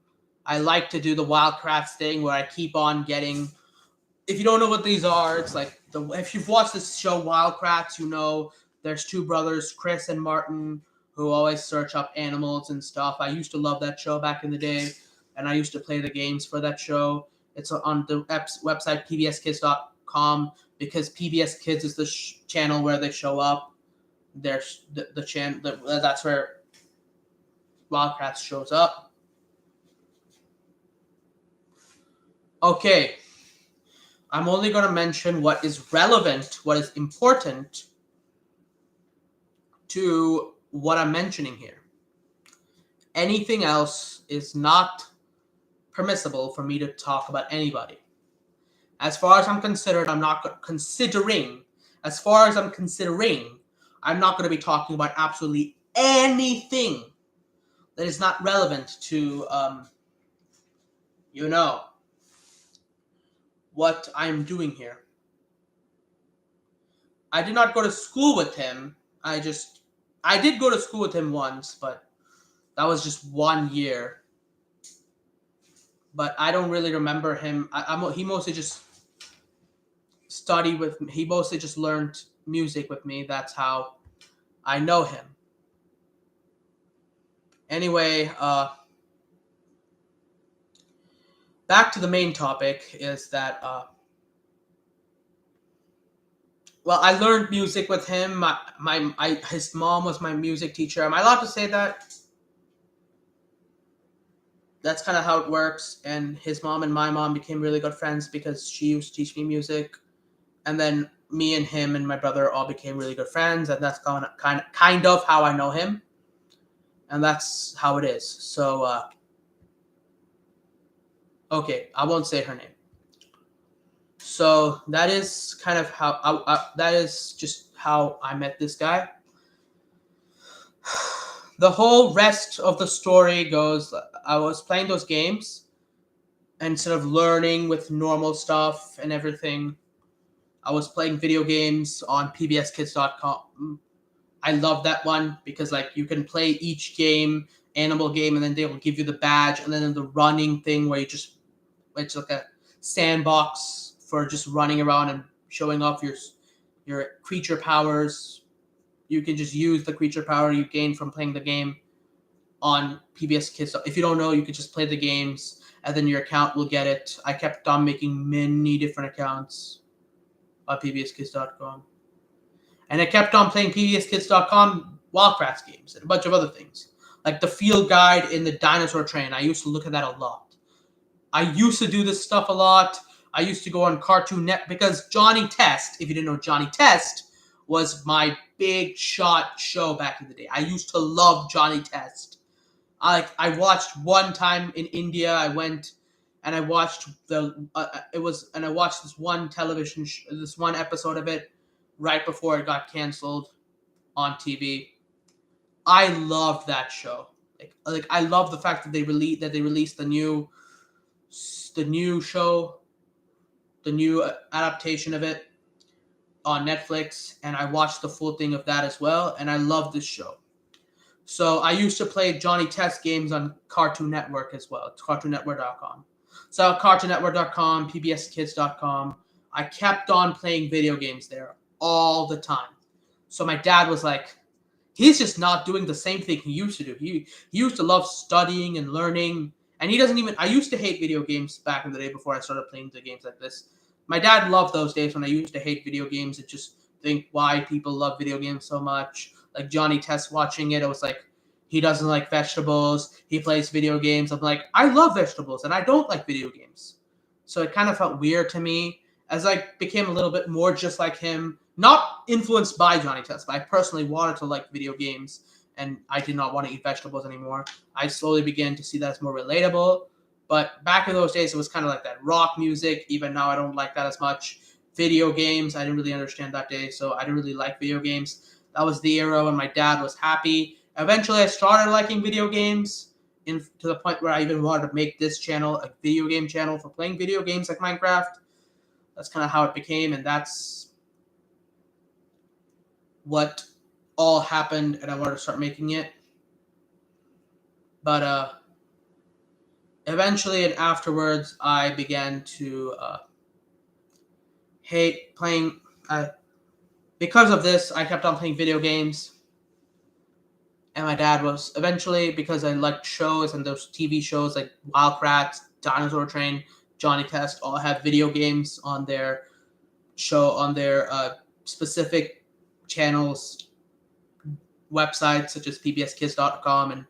I like to do the Wildcrafts thing where I keep on getting. If you don't know what these are, it's like if you've watched this show Wildcrafts, you know there's two brothers, Chris and Martin, who always search up animals and stuff. I used to love that show back in the day, and I used to play the games for that show. It's on the website pbskids.com because PBS Kids is the channel where they show up. There's the channel that's where Wildcrafts shows up. Okay. I'm only going to mention what is relevant, what is important to what I'm mentioning here. Anything else is not permissible for me to talk about anybody. As far as I'm considered, I'm not considering. As far as I'm considering, I'm not going to be talking about absolutely anything that is not relevant to, what I'm doing here. I did not go to school with him. I did go to school with him once, but that was just 1 year. But I don't really remember him. He mostly just studied with me. He mostly just learned music with me. That's how I know him. Anyway, back to the main topic is that, well, I learned music with him. His mom was my music teacher. Am I allowed to say that? That's kind of how it works. And his mom and my mom became really good friends because she used to teach me music. And then me and him and my brother all became really good friends. And that's kind of how I know him. And that's how it is. So, okay, I won't say her name. So that is kind of how that is just how I met this guy. The whole rest of the story goes, I was playing those games, and instead of learning with normal stuff and everything, I was playing video games on pbskids.com. I love that one because like you can play each game, animal game, and then they will give you the badge, and then the running thing where it's like a sandbox for just running around and showing off your creature powers. You can just use the creature power you gain from playing the game on PBS Kids. If you don't know, you can just play the games, and then your account will get it. I kept on making many different accounts on pbskids.com. And I kept on playing pbskids.com Wildcrafts games and a bunch of other things. Like the field guide in the dinosaur train. I used to look at that a lot. I used to do this stuff a lot. I used to go on Cartoon Net because Johnny Test, if you didn't know, Johnny Test was my big shot show back in the day. I used to love Johnny Test. I watched one time in India. I went and I watched I watched this one this one episode of it right before it got canceled on TV. I loved that show. Like I love the fact that they released the new show, the new adaptation of it on Netflix, and I watched the full thing of that as well, and I love this show. So I used to play Johnny Test games on Cartoon Network as well. It's CartoonNetwork.com. So CartoonNetwork.com, PBSKids.com. I kept on playing video games there all the time. So my dad was like, he's just not doing the same thing he used to do. He used to love studying and learning. And he doesn't even... I used to hate video games back in the day before I started playing the games like this. My dad loved those days when I used to hate video games and just think why people love video games so much. Like Johnny Test watching it, I was like, he doesn't like vegetables. He plays video games. I'm like, I love vegetables and I don't like video games. So it kind of felt weird to me as I became a little bit more just like him. Not influenced by Johnny Test, but I personally wanted to like video games and I did not want to eat vegetables anymore. I slowly began to see that as more relatable. But back in those days, it was kind of like that rock music. Even now, I don't like that as much. Video games, I didn't really understand that day, so I didn't really like video games. That was the era when my dad was happy. Eventually, I started liking video games to the point where I even wanted to make this channel a video game channel for playing video games like Minecraft. That's kind of how it became, and that's what all happened, and I wanted to start making it. But eventually and afterwards, I began to hate playing. Because of this, I kept on playing video games. And my dad was eventually, because I liked shows and those TV shows like Wildcrafts, Dinosaur Train, Johnny Test, all have video games on their show, on their specific channels, websites such as pbskids.com and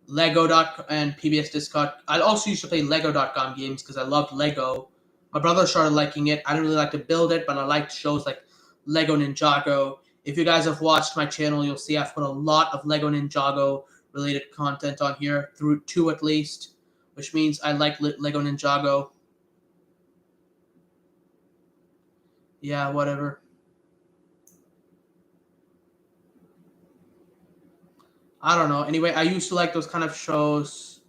Lego.com and PBS Discard. I also used to play Lego.com games because I loved Lego. My brother started liking it. I didn't really like to build it, but I liked shows like Lego Ninjago. If you guys have watched my channel, you'll see I've put a lot of Lego Ninjago related content on here, through 2 at least, which means I like Lego Ninjago. Yeah, whatever. I don't know. Anyway, I used to like those kind of shows,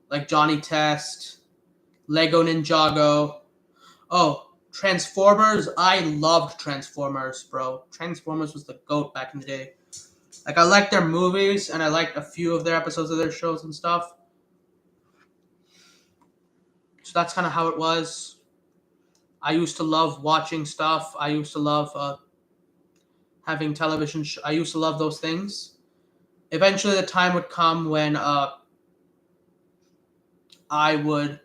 like Johnny Test, Lego Ninjago. Oh, Transformers. I loved Transformers, bro. Transformers was the GOAT back in the day. Like, I liked their movies, and I liked a few of their episodes of their shows and stuff. So that's kind of how it was. I used to love watching stuff. I used to love having television. I used to love those things. Eventually, the time would come when I would...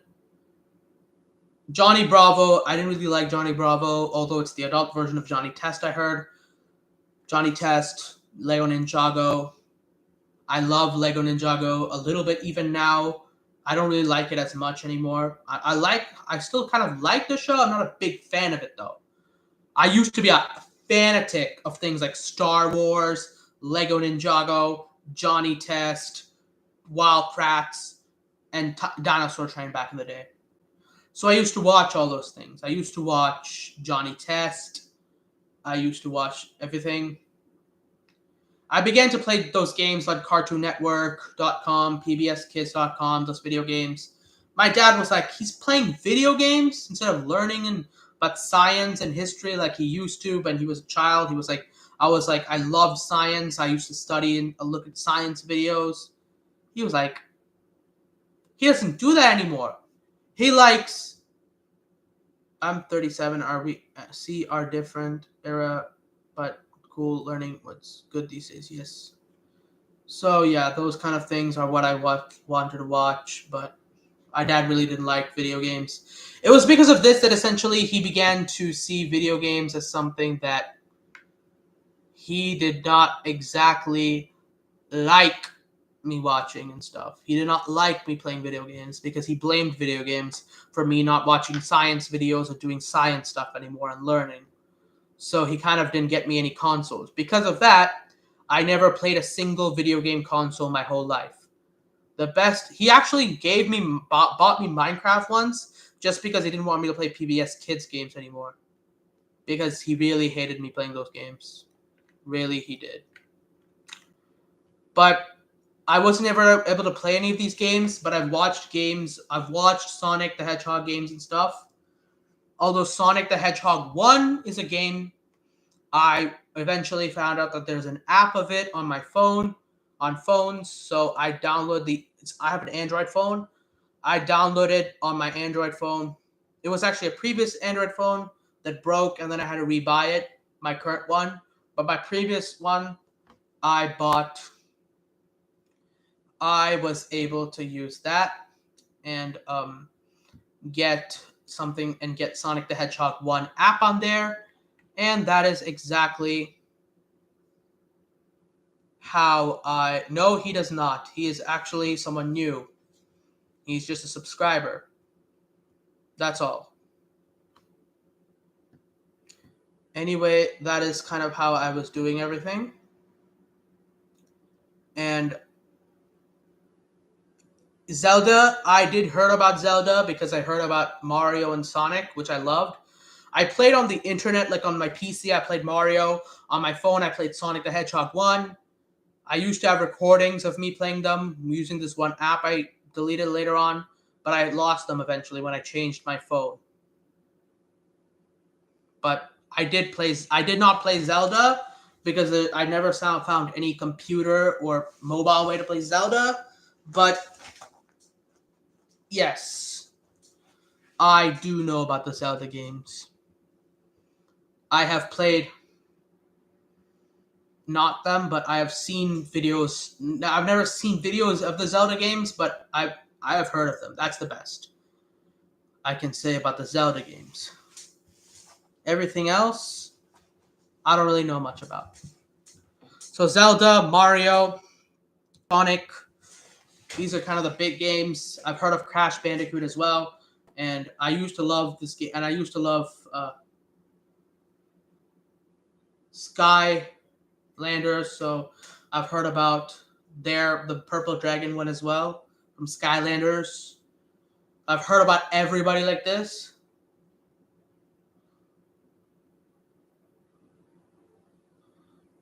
Johnny Bravo. I didn't really like Johnny Bravo, although it's the adult version of Johnny Test, I heard. Johnny Test, Lego Ninjago. I love Lego Ninjago a little bit even now. I don't really like it as much anymore. I still kind of like the show. I'm not a big fan of it, though. I used to be a fanatic of things like Star Wars, Lego Ninjago, Johnny Test, Wildcrafts, and Dinosaur Train back in the day. So I used to watch all those things. I used to watch Johnny Test. I used to watch everything. I began to play those games like CartoonNetwork.com, PBSKids.com, those video games. My dad was like, he's playing video games instead of learning about science and history like he used to when he was a child. He was like, I was like, I loved science. I used to study and look at science videos. He was like, he doesn't do that anymore. He likes, I'm 37, are different era, but cool learning what's good these days, yes. So yeah, those kind of things are what I wanted to watch, but my dad really didn't like video games. It was because of this that essentially he began to see video games as something that he did not exactly like me watching and stuff. He did not like me playing video games because he blamed video games for me not watching science videos or doing science stuff anymore and learning. So he kind of didn't get me any consoles. Because of that, I never played a single video game console my whole life. The best, he actually bought me Minecraft once just because he didn't want me to play PBS Kids games anymore. Because he really hated me playing those games. Really, he did. But I wasn't ever able to play any of these games, but I've watched games. I've watched Sonic the Hedgehog games and stuff. Although Sonic the Hedgehog 1 is a game, I eventually found out that there's an app of it on my phone, on phones. So I download I have an Android phone. I downloaded on my Android phone. It was actually a previous Android phone that broke, and then I had to rebuy it, my current one. But my previous one, I was able to use that and get Sonic the Hedgehog 1 app on there. And that is exactly how no, he does not. He is actually someone new. He's just a subscriber. That's all. Anyway, that is kind of how I was doing everything. And Zelda, I did heard about Zelda because I heard about Mario and Sonic, which I loved. I played on the internet, like on my PC, I played Mario. On my phone, I played Sonic the Hedgehog 1. I used to have recordings of me playing them using this one app I deleted later on, but I lost them eventually when I changed my phone. But I did not play Zelda because I never found any computer or mobile way to play Zelda. But yes, I do know about the Zelda games. I have played not them, but I have seen videos. I've never seen videos of the Zelda games, but I have heard of them. That's the best I can say about the Zelda games. Everything else, I don't really know much about. So Zelda, Mario, Sonic, these are kind of the big games. I've heard of Crash Bandicoot as well, and I used to love this game. And I used to love Skylanders, so I've heard about the Purple Dragon one as well from Skylanders. I've heard about everybody like this.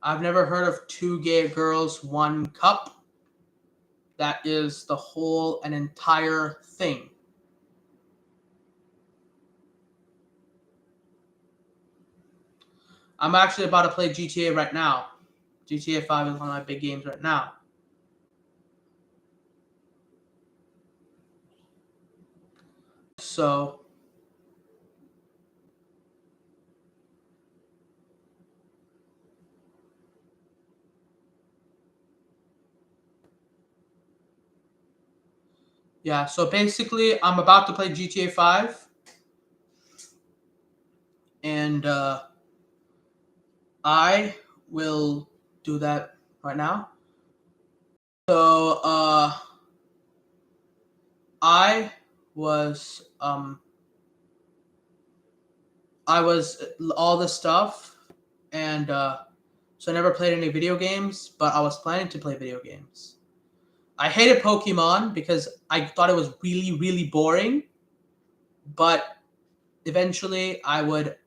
I've never heard of Two Gay Girls, One Cup. That is the whole and entire thing. I'm actually about to play GTA right now. GTA 5 is one of my big games right now. So yeah, so basically I'm about to play GTA 5. And I will do that right now. So I was all this stuff, and so I never played any video games, but I was planning to play video games. I hated Pokemon because I thought it was really, really boring. But eventually I would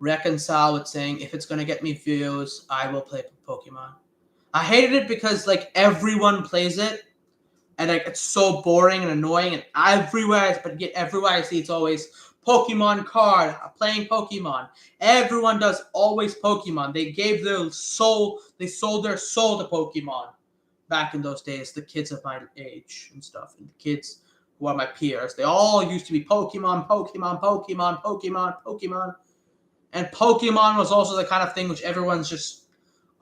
reconcile with saying if it's going to get me views, I will play Pokemon. I hated it because like everyone plays it, and like it's so boring and annoying, and everywhere I see it's always Pokemon card, playing Pokemon. Everyone does always Pokemon. They sold their soul to Pokemon back in those days. The kids of my age and stuff, and the kids who are my peers, they all used to be Pokemon, Pokemon, Pokemon, Pokemon, Pokemon. And Pokemon was also the kind of thing which everyone's just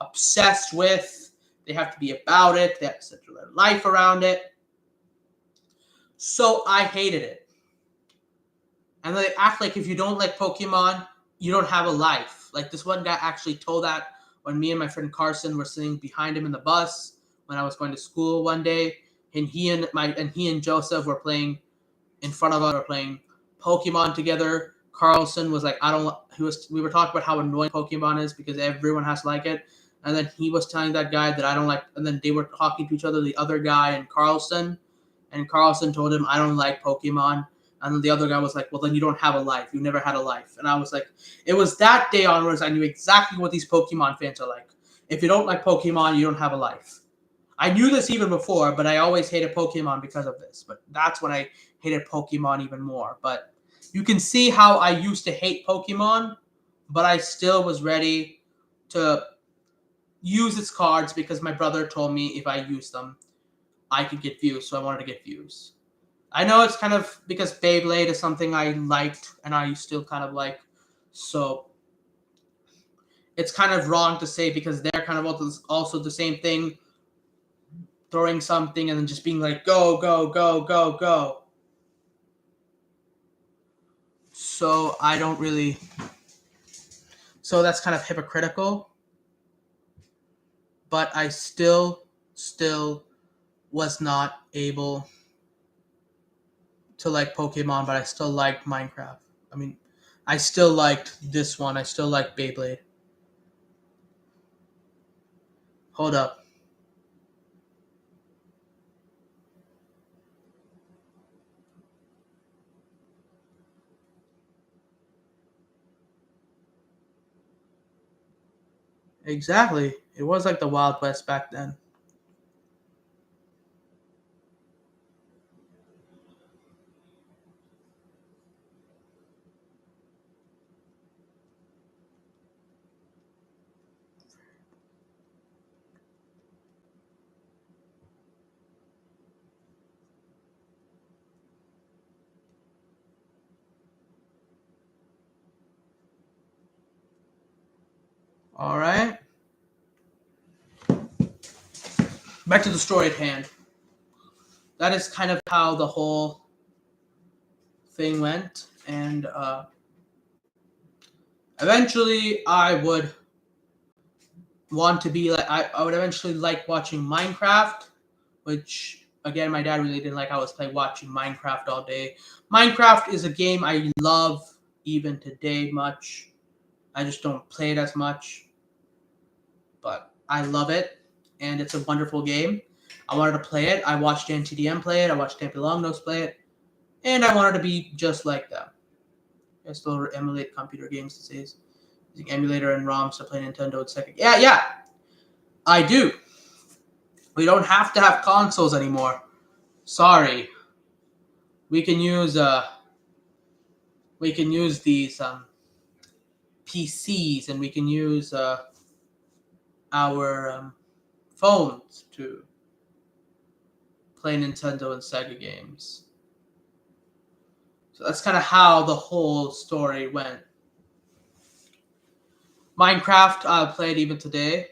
obsessed with. They have to be about it. They have to center their life around it. So I hated it. And they act like if you don't like Pokemon, you don't have a life. Like this one guy actually told that when me and my friend Carson were sitting behind him in the bus when I was going to school one day, and he and Joseph were playing in front of us. We were playing Pokemon together. Carlson was like, we were talking about how annoying Pokemon is because everyone has to like it. And then he was telling that guy that I don't like, and then they were talking to each other, the other guy and Carlson told him, I don't like Pokemon. And then the other guy was like, well, then you don't have a life. You never had a life. And I was like, it was that day onwards I knew exactly what these Pokemon fans are like. If you don't like Pokemon, you don't have a life. I knew this even before, but I always hated Pokemon because of this. But that's when I hated Pokemon even more. But you can see how I used to hate Pokemon, but I still was ready to use its cards because my brother told me if I use them, I could get views. So I wanted to get views. I know it's kind of because Beyblade is something I liked and I still kind of like. So it's kind of wrong to say because they're kind of also the same thing, throwing something and then just being like, go, go, go, go, go. So I don't really. So that's kind of hypocritical. But I still was not able to like Pokemon, but I still liked Minecraft. I mean, I still liked this one. I still like Beyblade. Hold up. Exactly. It was like the Wild West back then. All right. Back to the story at hand. That is kind of how the whole thing went, and eventually I would want to be like I would eventually like watching Minecraft, which again my dad really didn't like. I was watching Minecraft all day. Minecraft is a game I love even today much. I just don't play it as much, but I love it, and it's a wonderful game. I wanted to play it. I watched NTDM play it. I watched Tempe Longnose play it, and I wanted to be just like them. I still emulate computer games these days, using emulator and ROMs to play Nintendo and Sega. Yeah, I do. We don't have to have consoles anymore. Sorry. We can use these PCs, and we can use our phones to play Nintendo and Sega games. So that's kind of how the whole story went. Minecraft I played even today.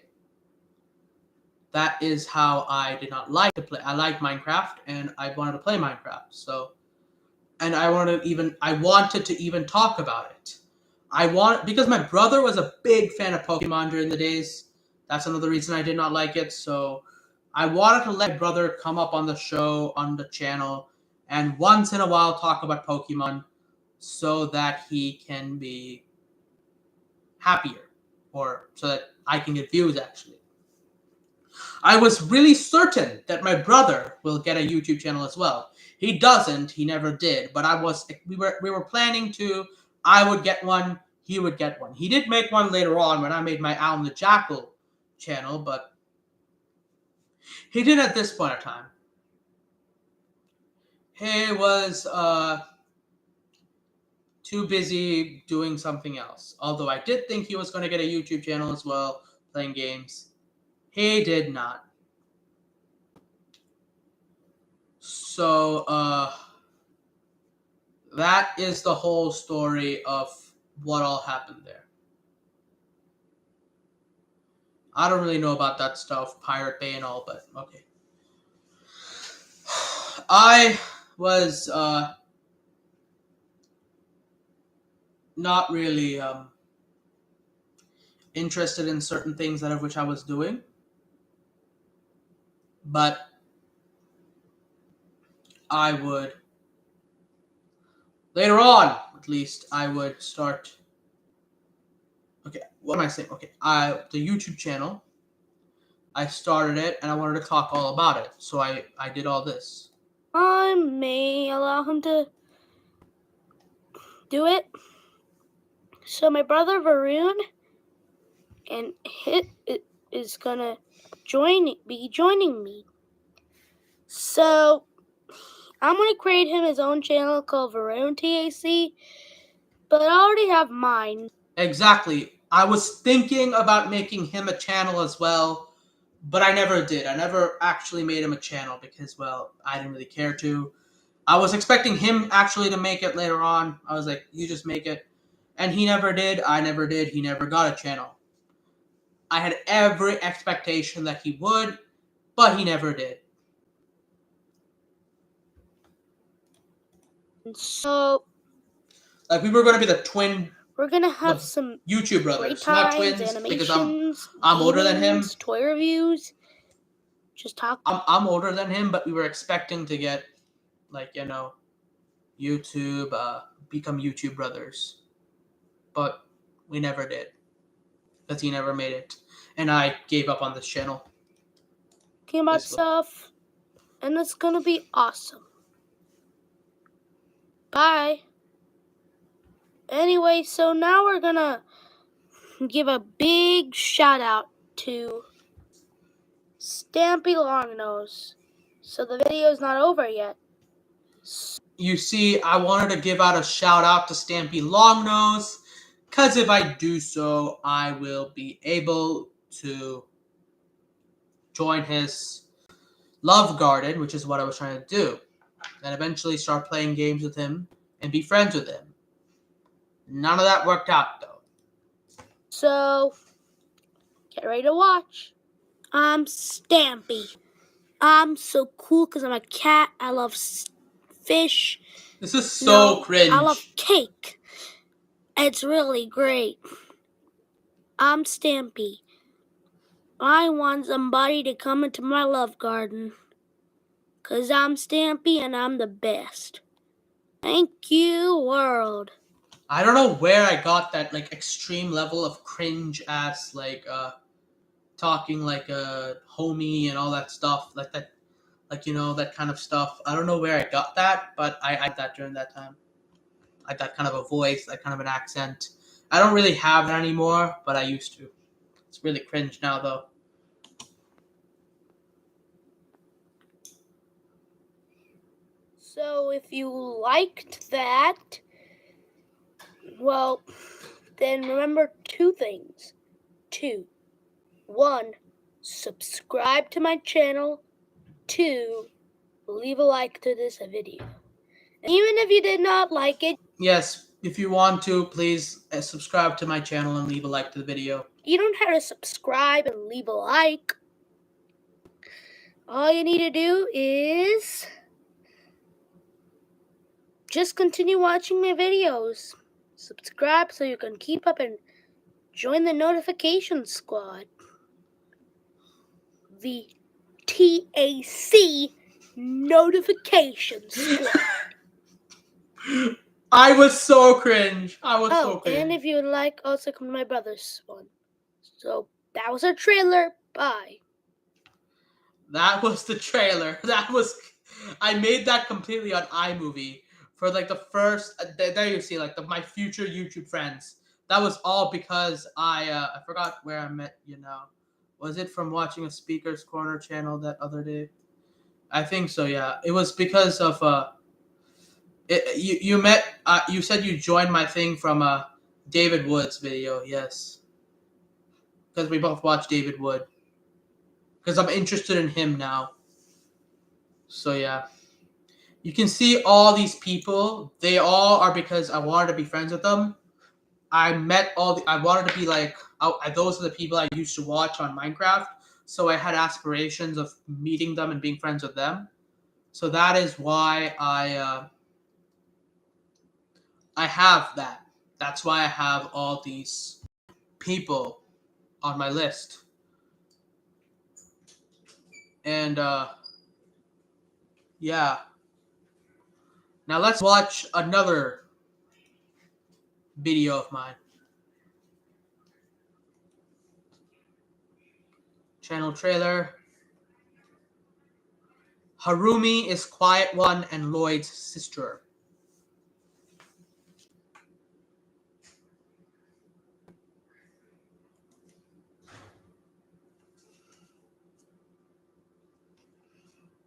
That is how I did not like to play. I liked Minecraft and I wanted to play Minecraft. So, and I wanted to even talk about it. Because my brother was a big fan of Pokemon during the days. That's another reason I did not like it. So I wanted to let my brother come up on the show, on the channel, and once in a while talk about Pokemon so that he can be happier, or so that I can get views actually. I was really certain that my brother will get a YouTube channel as well. He doesn't. He never did. But we were planning to. I would get one. He would get one. He did make one later on when I made my Alan the Jackal channel, but he didn't at this point of time. He was too busy doing something else. Although I did think he was going to get a YouTube channel as well, playing games. He did not. So, that is the whole story of what all happened there. I don't really know about that stuff, Pirate Bay and all, but okay. I was not really interested in certain things out of which I was doing, but I would later on, at least, I would start. Okay, what am I saying? Okay, the YouTube channel. I started it and I wanted to talk all about it, so I did all this. I may allow him to do it. So my brother Varun and Hit is gonna be joining me. So I'm gonna create him his own channel called Varun TAC, but I already have mine. Exactly. I was thinking about making him a channel as well, but I never did. I never actually made him a channel because, well, I didn't really care to. I was expecting him actually to make it later on. I was like, you just make it. And he never did. I never did. He never got a channel. I had every expectation that he would, but he never did. So, like, we were going to be the twin. We're going to have some YouTube brothers, not twins, animations, because I'm older than him. Toy reviews. Just talk. I'm older than him, but we were expecting to get, YouTube, become YouTube brothers. But we never did. Because he never made it. And I gave up on this channel. Talking about stuff. And it's going to be awesome. Bye. Anyway, so now we're going to give a big shout out to Stampy Longnose. So the video is not over yet. You see, I wanted to give out a shout out to Stampy Longnose, because if I do so, I will be able to join his Love Garden, which is what I was trying to do, and eventually start playing games with him and be friends with him. None of that worked out, though. So, get ready to watch. I'm Stampy. I'm so cool because I'm a cat. I love fish. This is so cringe. I love cake. It's really great. I'm Stampy. I want somebody to come into my love garden. Because I'm Stampy and I'm the best. Thank you, world. I don't know where I got that, extreme level of cringe ass, talking like a homie and all that stuff. That kind of stuff. I don't know where I got that, but I had that during that time. I had that kind of a voice, that kind of an accent. I don't really have that anymore, but I used to. It's really cringe now, though. So if you liked that, well, then remember 2 things. 2. 1, subscribe to my channel. 2, leave a like to this video. And even if you did not like it, yes, if you want to, please subscribe to my channel and leave a like to the video. You don't have to subscribe and leave a like. All you need to do is just continue watching my videos. Subscribe so you can keep up and join the notification squad. The TAC notification squad. I was so cringe. So cringe. And if you would like, also come to my brother's one. So that was our trailer. Bye. That was the trailer. That was I made that completely on iMovie for like the first. There you see, like my future YouTube friends. That was all because I forgot where I met you now. Was it from watching a Speaker's Corner channel that other day? I think so. Yeah, it was because of you met you said you joined my thing from David Wood's video. Yes, because we both watched David Wood. Because I'm interested in him now. So yeah. You can see all these people. They all are because I wanted to be friends with them. I met all the. I wanted to be like. Those are the people I used to watch on Minecraft. So I had aspirations of meeting them and being friends with them. So that is why I have that. That's why I have all these people on my list. And yeah. Now let's watch another video of mine. Channel trailer. Harumi is Quiet One and Lloyd's sister.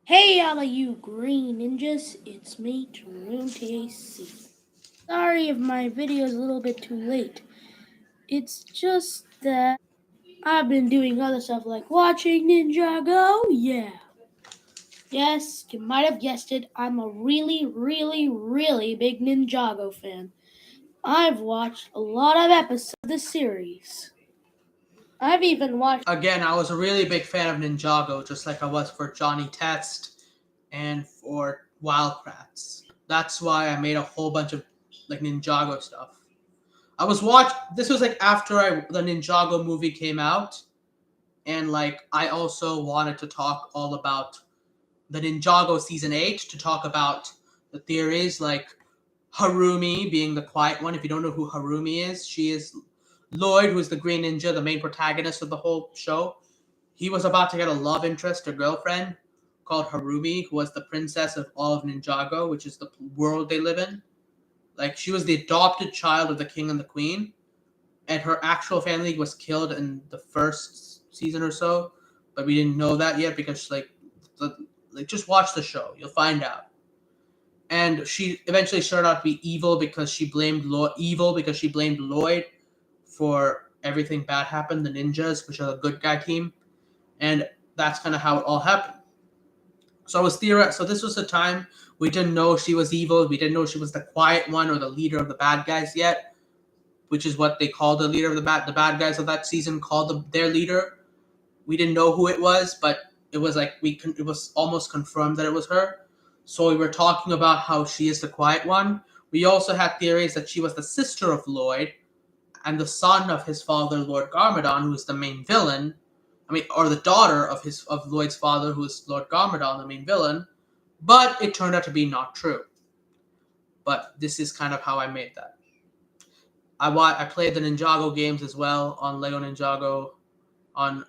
Hey, all of you green ninjas, it's me, Tarun TAC. Sorry if my video is a little bit too late. It's just that I've been doing other stuff like watching Ninjago, yeah. Yes, you might have guessed it, I'm a really, really, really big Ninjago fan. I've watched a lot of episodes of the series. I've even watched... Again, I was a really big fan of Ninjago, just like I was for Johnny Test and for Wildcrafts. That's why I made a whole bunch of like Ninjago stuff. This was like after the Ninjago movie came out, and like I also wanted to talk all about the Ninjago season 8 to talk about the theories like Harumi being the quiet one. If you don't know who Harumi is, she is Lloyd, who is the Green Ninja, the main protagonist of the whole show. He was about to get a love interest or girlfriend called Harumi, who was the princess of all of Ninjago, which is the world they live in. Like, she was the adopted child of the king and the queen, and her actual family was killed in the first season or so, but we didn't know that yet because just watch the show, you'll find out. And she eventually started out to be evil because she blamed Lloyd for everything bad happened. The ninjas, which are the good guy team, and that's kind of how it all happened. So I was So this was the time we didn't know she was evil. We didn't know she was the quiet one or the leader of the bad guys yet, which is what they called the leader of the bad guys of that season called their leader. We didn't know who it was, but it was like it was almost confirmed that it was her. So we were talking about how she is the quiet one. We also had theories that she was the sister of Lloyd and the son of his father, Lord Garmadon, who is the main villain. Or the daughter of Lloyd's father, who is Lord Garmadon, the main villain. But it turned out to be not true. But this is kind of how I made that. I played the Ninjago games as well on Lego Ninjago on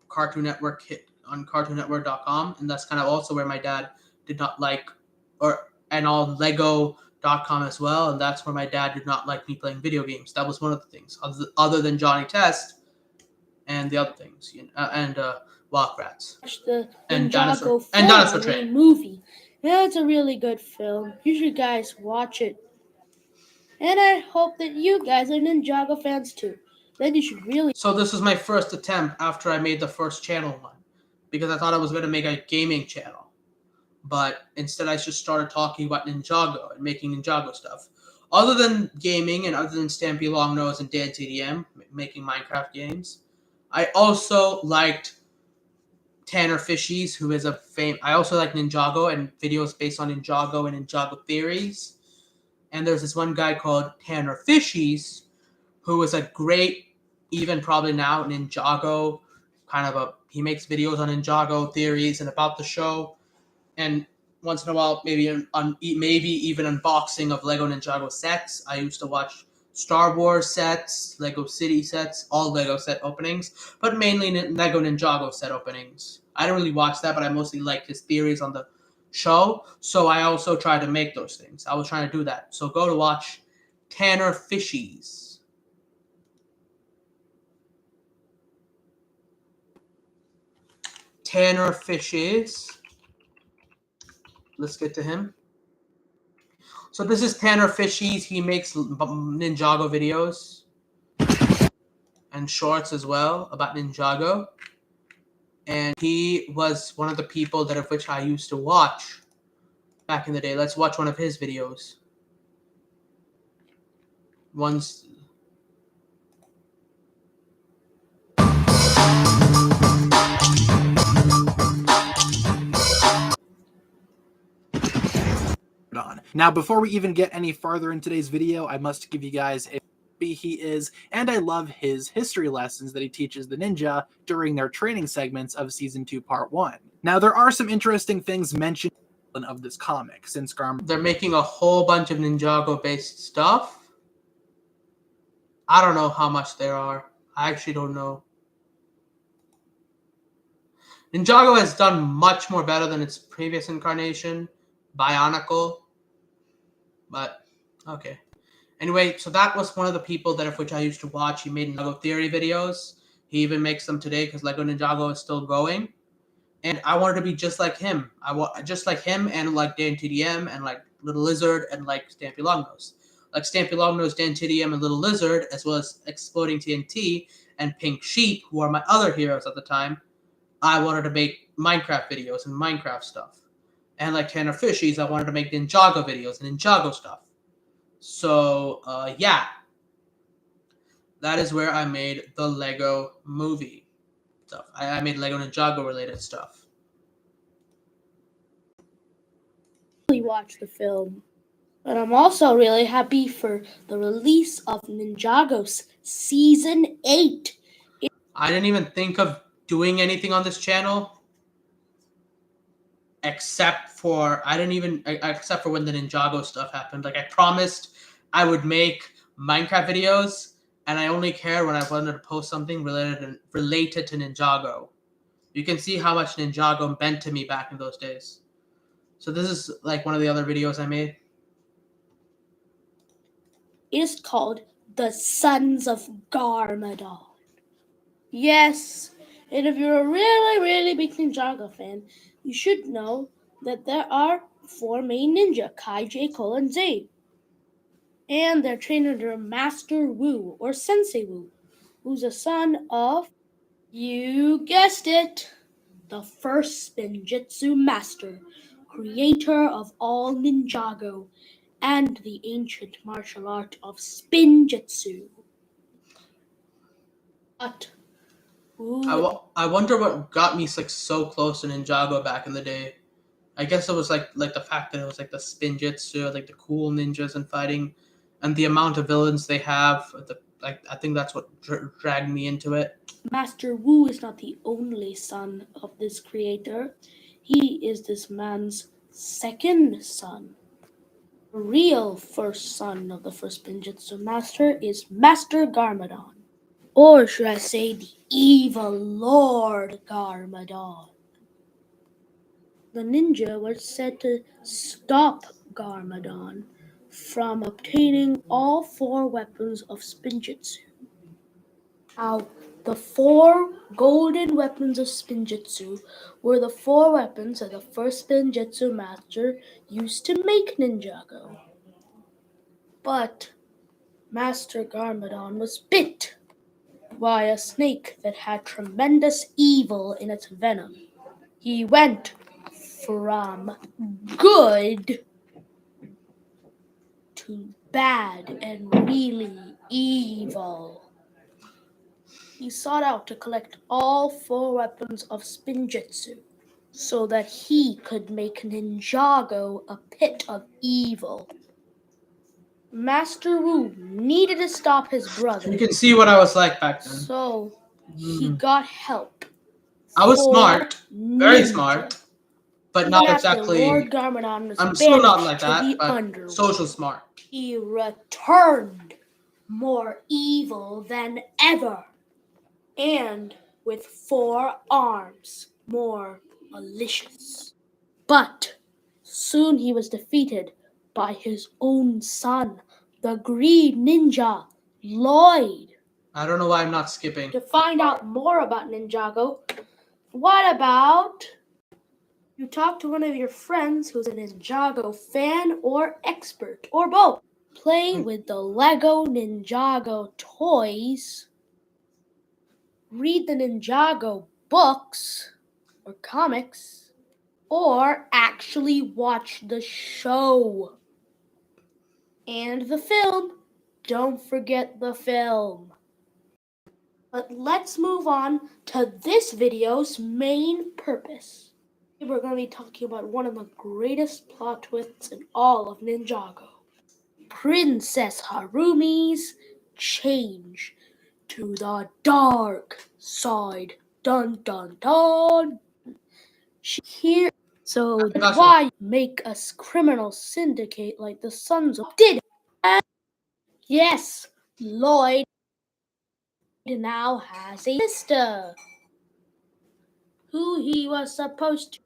Cartoon Network on CartoonNetwork.com, and that's kind of also where my dad did not like, and on Lego.com as well, and that's where my dad did not like me playing video games. That was one of the things, other than Johnny Test and the other things, and Wildcrats. The and Dinosaur Train movie. Yeah, it's a really good film. You should guys watch it. And I hope that you guys are Ninjago fans too. Then you should really... So this was my first attempt after I made the first channel one, because I thought I was going to make a gaming channel. But instead I just started talking about Ninjago and making Ninjago stuff. Other than gaming and other than Stampy Longnose and Dan TDM, making Minecraft games, I also liked Tanner Fishies, who is I also like Ninjago and videos based on Ninjago and Ninjago theories. And there's this one guy called Tanner Fishies, who is a great, even probably now, Ninjago, he makes videos on Ninjago theories and about the show. And once in a while, maybe even unboxing of Lego Ninjago sets. I used to watch Star Wars sets, Lego City sets, all Lego set openings, but mainly Lego Ninjago set openings. I don't really watch that, but I mostly like his theories on the show. So I also try to make those things. I was trying to do that. So go to watch Tanner Fishies. Tanner Fishies. Let's get to him. So this is Tanner Fishies. He makes Ninjago videos and shorts as well about Ninjago. And he was one of the people that of which I used to watch back in the day. Let's watch one of his videos. Once. On. Now, before we even get any farther in today's video, I must give you guys a he is, and I love his history lessons that he teaches the ninja during their training segments of Season 2, Part 1. Now, there are some interesting things mentioned of this comic, since They're making a whole bunch of Ninjago-based stuff. I don't know how much there are. I actually don't know. Ninjago has done much more better than its previous incarnation, Bionicle. But, okay. Anyway, so that was one of the people that of which I used to watch. He made Ninjago Theory videos. He even makes them today because Lego Ninjago is still going. And I wanted to be just like him. Just like him and like Dan TDM and like Little Lizard and like Stampy Longnose. Like Stampy Longnose, Dan TDM, and Little Lizard, as well as Exploding TNT and Pink Sheep, who are my other heroes at the time. I wanted to make Minecraft videos and Minecraft stuff. And like Tanner Fishies, I wanted to make Ninjago videos and Ninjago stuff. So, yeah. That is where I made the Lego movie stuff. I made Lego Ninjago related stuff. Watch the film. But I'm also really happy for the release of Ninjago's Season 8. I didn't even think of doing anything on this channel except for when the Ninjago stuff happened. Like I promised I would make Minecraft videos, and I only care when I wanted to post something related to Ninjago. You can see how much Ninjago meant to me back in those days. So this is like one of the other videos I made. It is called The Sons of Garmadon. Yes, and if you're a really, really big Ninjago fan, you should know that there are 4 main ninja, Kai, J, Cole, and Zabe. And they're trained under Master Wu, or Sensei Wu, who's a son of, you guessed it, the first Spinjitzu Master, creator of all Ninjago, and the ancient martial art of Spinjitzu. But I wonder what got me like so close to Ninjago back in the day. I guess it was like the fact that it was like the Spinjitzu, like the cool ninjas and fighting, and the amount of villains they have. I think that's what dragged me into it. Master Wu is not the only son of this creator. He is this man's second son. The real first son of the first Spinjitzu Master is Master Garmadon. Or should I say the evil Lord Garmadon. The ninja was said to stop Garmadon from obtaining all 4 weapons of Spinjitzu. Now, the 4 golden weapons of Spinjitzu were the 4 weapons that the first Spinjitzu Master used to make Ninjago. But Master Garmadon was bit by a snake that had tremendous evil in its venom. He went from good to bad and really evil. He sought out to collect all 4 weapons of Spinjitzu so that he could make Ninjago a pit of evil. Master Wu needed to stop his brother. You can see what I was like back then. So he got help. I was smart, very smart, but not exactly. Lord Garmadon was I'm still not like banished to that, the but underworld. social smart. He returned more evil than ever, and with 4 arms more malicious. But Soon he was defeated by his own son, the Green Ninja, Lloyd. I don't know why I'm not skipping. To find out more about Ninjago, what about you talk to one of your friends who's a Ninjago fan or expert, or both? Play with the Lego Ninjago toys, read the Ninjago books or comics, or actually watch the show. And the film. Don't forget the film. But let's move on to this video's main purpose. We're going to be talking about one of the greatest plot twists in all of Ninjago. Princess Harumi's change to the dark side. Dun dun dun. Here, so Gotcha. why make us criminal syndicate like the Sons of did? Yes, Lloyd now has a sister who he was supposed to.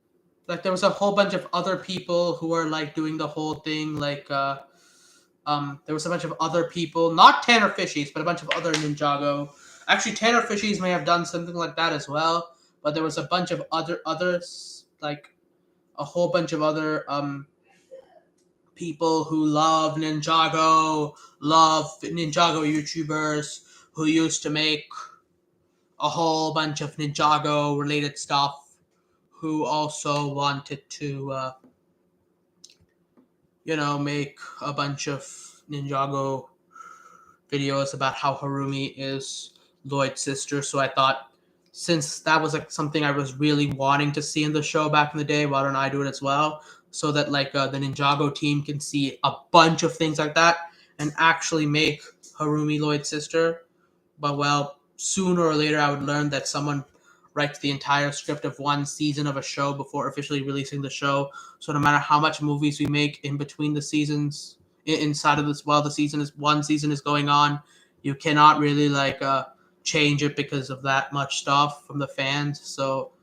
Like there was a whole bunch of other people who were like doing the whole thing. Like there was a bunch of other people, not Tanner Fishies, but a bunch of other Ninjago. Actually, Tanner Fishies may have done something like that as well. But there was a bunch of others, like a whole bunch of other people who love Ninjago YouTubers who used to make a whole bunch of Ninjago related stuff, who also wanted to make a bunch of Ninjago videos about how Harumi is Lloyd's sister. So I thought, since that was like something I was really wanting to see in the show back in the day, why don't I do it as well? So that like the Ninjago team can see a bunch of things like that and actually make Harumi Lloyd's sister. But well, sooner or later I would learn that someone writes the entire script of one season of a show before officially releasing the show. So no matter how much movies we make in between the seasons, inside of this, while one season is going on, you cannot really like change it because of that much stuff from the fans. So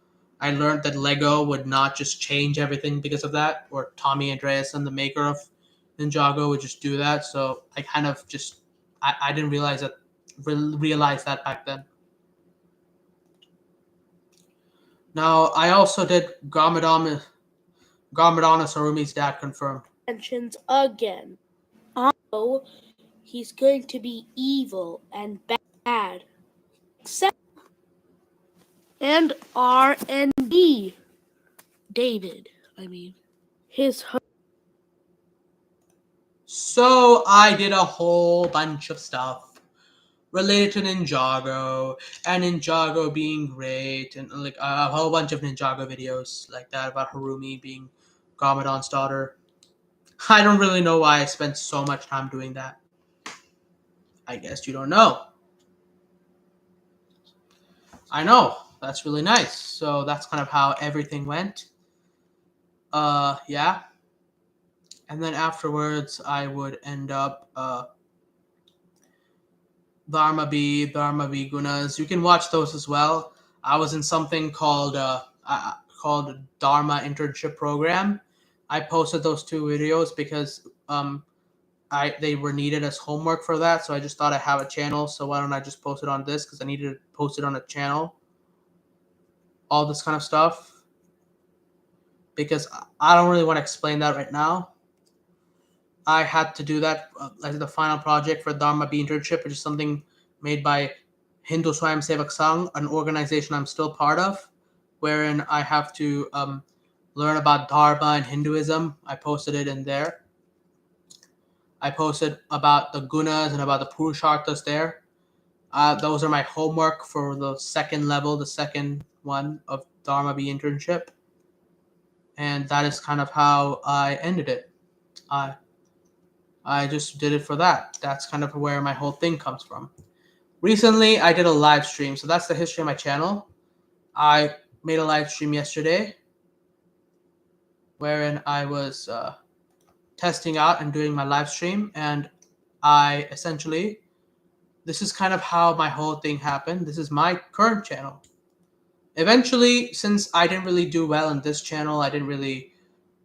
I learned that Lego would not just change everything because of that, or Tommy Andreasen, the maker of Ninjago, would just do that. So I kind of just I didn't realize that back then. Now, I also did Garmadon Harumi's dad confirmed. Mentions again. Oh, he's going to be evil and bad. Except and R&D. David, his. So I did a whole bunch of stuff related to Ninjago and Ninjago being great, and like a whole bunch of Ninjago videos like that about Harumi being Garmadon's daughter. I don't really know why I spent so much time doing that. I guess you don't know. I know. That's really nice. So that's kind of how everything went. Yeah. And then afterwards, I would end up Dharma B Gunas. You can watch those as well. I was in something called Dharma Internship Program. I posted those two videos because they were needed as homework for that. So I just thought I have a channel. So why don't I just post it on this, because I needed to post it on a channel. All this kind of stuff, because I don't really want to explain that right now. I had to do that as the final project for Dharma B Internship, which is something made by Hindu Swayamsevak Sangh, an organization I'm still part of, wherein I have to learn about Dharma and Hinduism. I posted it in there. I posted about the gunas and about the purusharthas there. Those are my homework for the second level, the second one of Dharma B Internship. And that is kind of how I ended it. I just did it for that. That's kind of where my whole thing comes from. Recently, I did a live stream. So that's the history of my channel. I made a live stream yesterday wherein I was testing out and doing my live stream. And I essentially, this is kind of how my whole thing happened. This is my current channel. Eventually, since I didn't really do well in this channel, I didn't really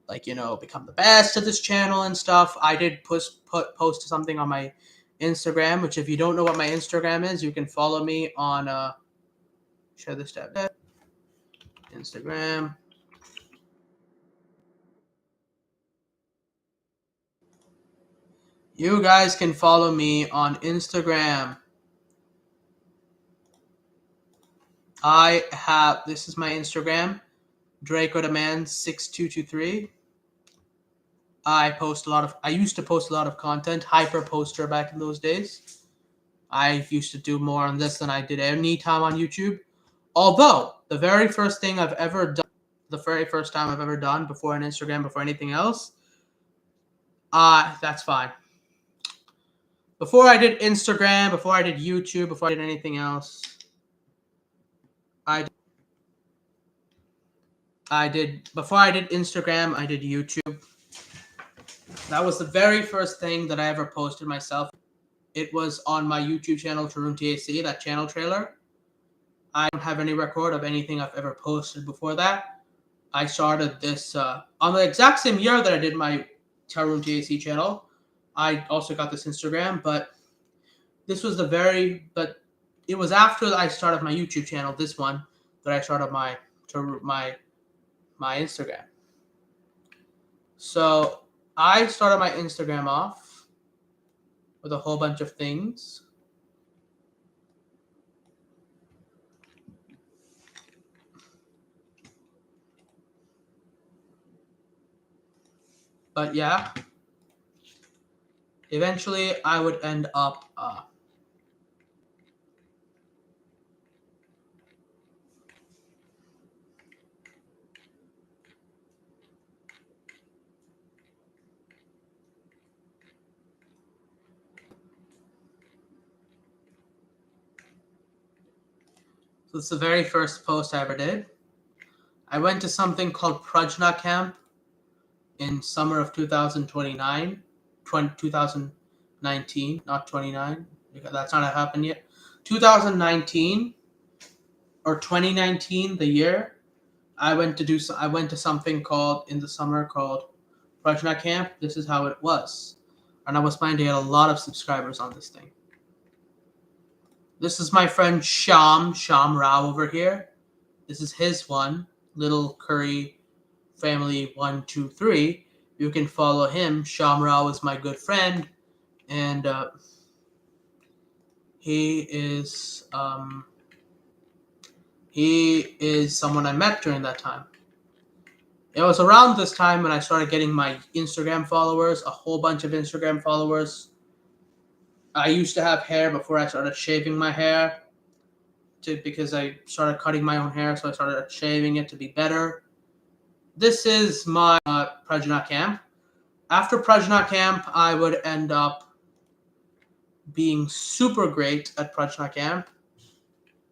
like, become the best at this channel and stuff. I did post something on my Instagram, which if you don't know what my Instagram is, you can follow me on share this tab. Instagram. You guys can follow me on Instagram. This is my Instagram, Draco the Man 6223. I used to post a lot of content, hyper poster back in those days. I used to do more on this than I did any time on YouTube. Although the very first time I've ever done before an Instagram, before anything else, that's fine. Before I did Instagram, before I did YouTube, before I did anything else, before I did Instagram, I did YouTube. That was the very first thing that I ever posted myself. It was on my YouTube channel, Tarun TAC, that channel trailer. I don't have any record of anything I've ever posted before that. I started this on the exact same year that I did my Tarun TAC channel. I also got this Instagram, but it was after I started my YouTube channel, this one, that I started my Instagram. So I started my Instagram off with a whole bunch of things. But yeah, eventually I would end up so it's the very first post I ever did. I went to something called Prajna Camp in summer of 2019, not 29, because that's not happened yet. 2019 or 2019, the year, I went to something in the summer called Prajna Camp. This is how it was. And I was planning to get a lot of subscribers on this thing. This is my friend Sham Rao over here. This is his one, Little Curry Family 123. You can follow him. Sham Rao is my good friend, and he is someone I met during that time. It was around this time when I started getting my Instagram followers, a whole bunch of Instagram followers. I used to have hair before I started shaving my hair, because I started cutting my own hair, so I started shaving it to be better. This is my Prajna Camp. After Prajna Camp, I would end up being super great at Prajna Camp,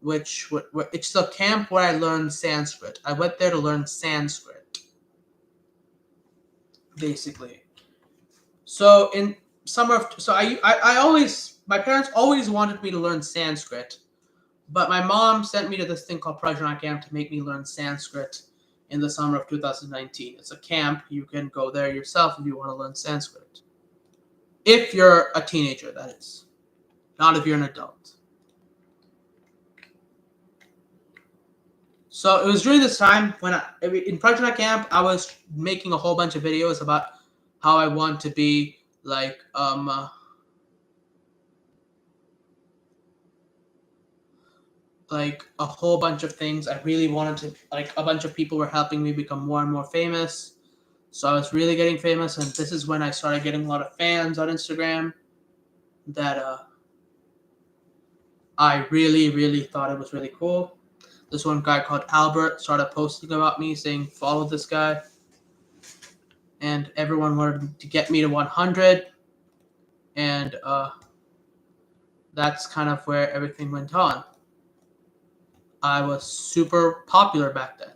which it's the camp where I learned Sanskrit. I went there to learn Sanskrit, basically. So in my parents always wanted me to learn Sanskrit, but my mom sent me to this thing called Prajna Camp to make me learn Sanskrit in the summer of 2019. It's a camp. You can go there yourself if you want to learn Sanskrit. If you're a teenager, that is. Not if you're an adult. So it was during this time when in Prajna Camp, I was making a whole bunch of videos about how I want to be like a whole bunch of things. I really wanted to, a bunch of people were helping me become more and more famous. So I was really getting famous, and this is when I started getting a lot of fans on Instagram that I really, really thought it was really cool. This one guy called Albert started posting about me, saying, follow this guy. And everyone wanted to get me to 100. And that's kind of where everything went on. I was super popular back then.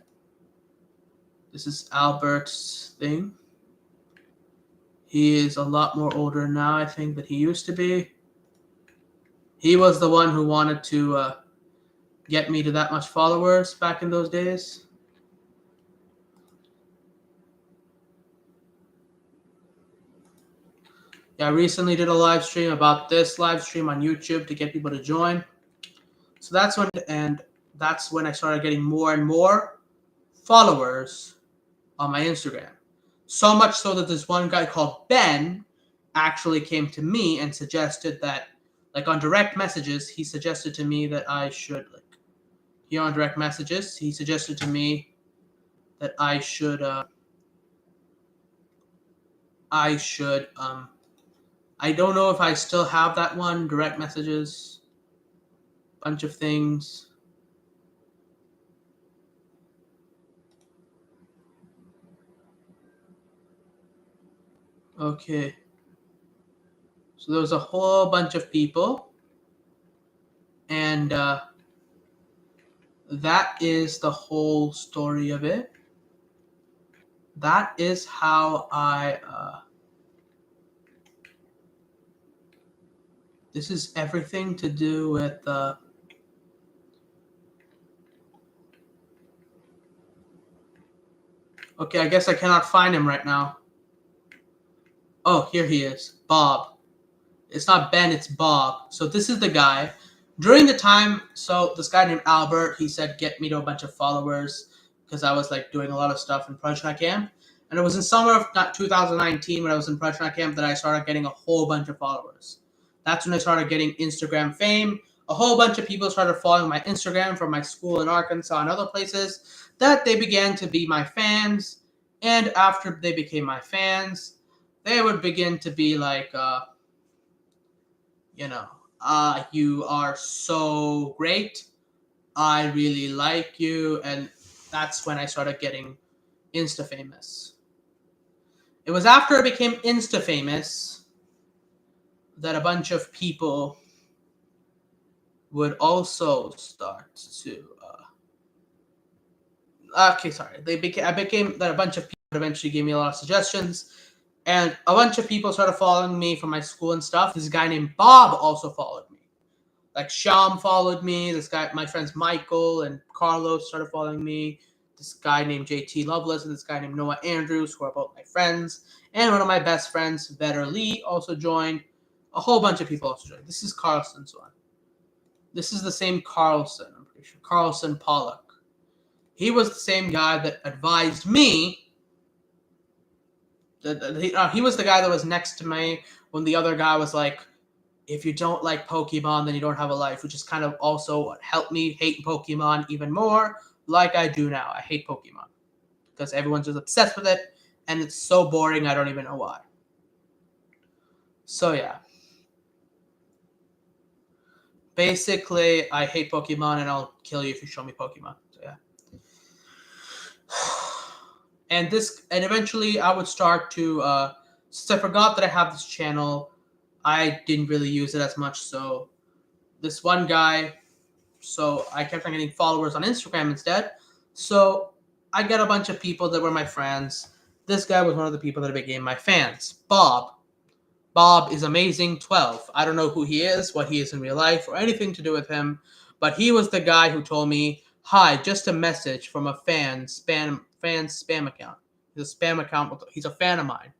This is Albert's thing. He is a lot more older now, I think, than he used to be. He was the one who wanted to get me to that much followers back in those days. Yeah, I recently did a live stream about this live stream on YouTube to get people to join. So that's when I started getting more and more followers on my Instagram. So much so that this one guy called Ben actually came to me and suggested that, like on direct messages, he suggested to me that I should, like, here on direct messages, he suggested to me that I should I don't know if I still have that one, direct messages, bunch of things. Okay. So there was a whole bunch of people, and that is the whole story of it. That is how this is everything to do with okay, I guess I cannot find him right now. Oh, here he is. Bob. It's not Ben, it's Bob. So this is the guy. During the time, so this guy named Albert, he said, get me to a bunch of followers because I was like doing a lot of stuff in Prajna Camp. And it was in summer of 2019 when I was in Prajna Camp that I started getting a whole bunch of followers. That's when I started getting Instagram fame. A whole bunch of people started following my Instagram from my school in Arkansas and other places that they began to be my fans. And after they became my fans, they would begin to be like, you are so great. I really like you. And that's when I started getting Insta famous. It was after I became Insta famous that a bunch of people would also start to. Okay, sorry. I became that a bunch of people eventually gave me a lot of suggestions. And a bunch of people started following me from my school and stuff. This guy named Bob also followed me. Like Sham followed me. This guy, my friends Michael and Carlos started following me. This guy named JT Loveless and this guy named Noah Andrews, who are both my friends. And one of my best friends, Vetter Lee, also joined. A whole bunch of people also joined. This is Carlson's one. This is the same Carlson, I'm pretty sure. Carlson Pollock. He was the same guy that advised me. He was the guy that was next to me when the other guy was like, if you don't like Pokemon, then you don't have a life, which is kind of also what helped me hate Pokemon even more, like I do now. I hate Pokemon because everyone's just obsessed with it, and it's so boring, I don't even know why. So, yeah. Basically, I hate Pokemon, and I'll kill you if you show me Pokemon. So, yeah. And eventually I would start to, since I forgot that I have this channel, I didn't really use it as much, so this one guy, so I kept on getting followers on Instagram instead. So I got a bunch of people that were my friends. This guy was one of the people that became my fans. Bob. Bob is amazing 12. I don't know who he is, what he is in real life, or anything to do with him, but he was the guy who told me, hi, just a message from a fan spam account. He's a spam account. He's a fan of mine.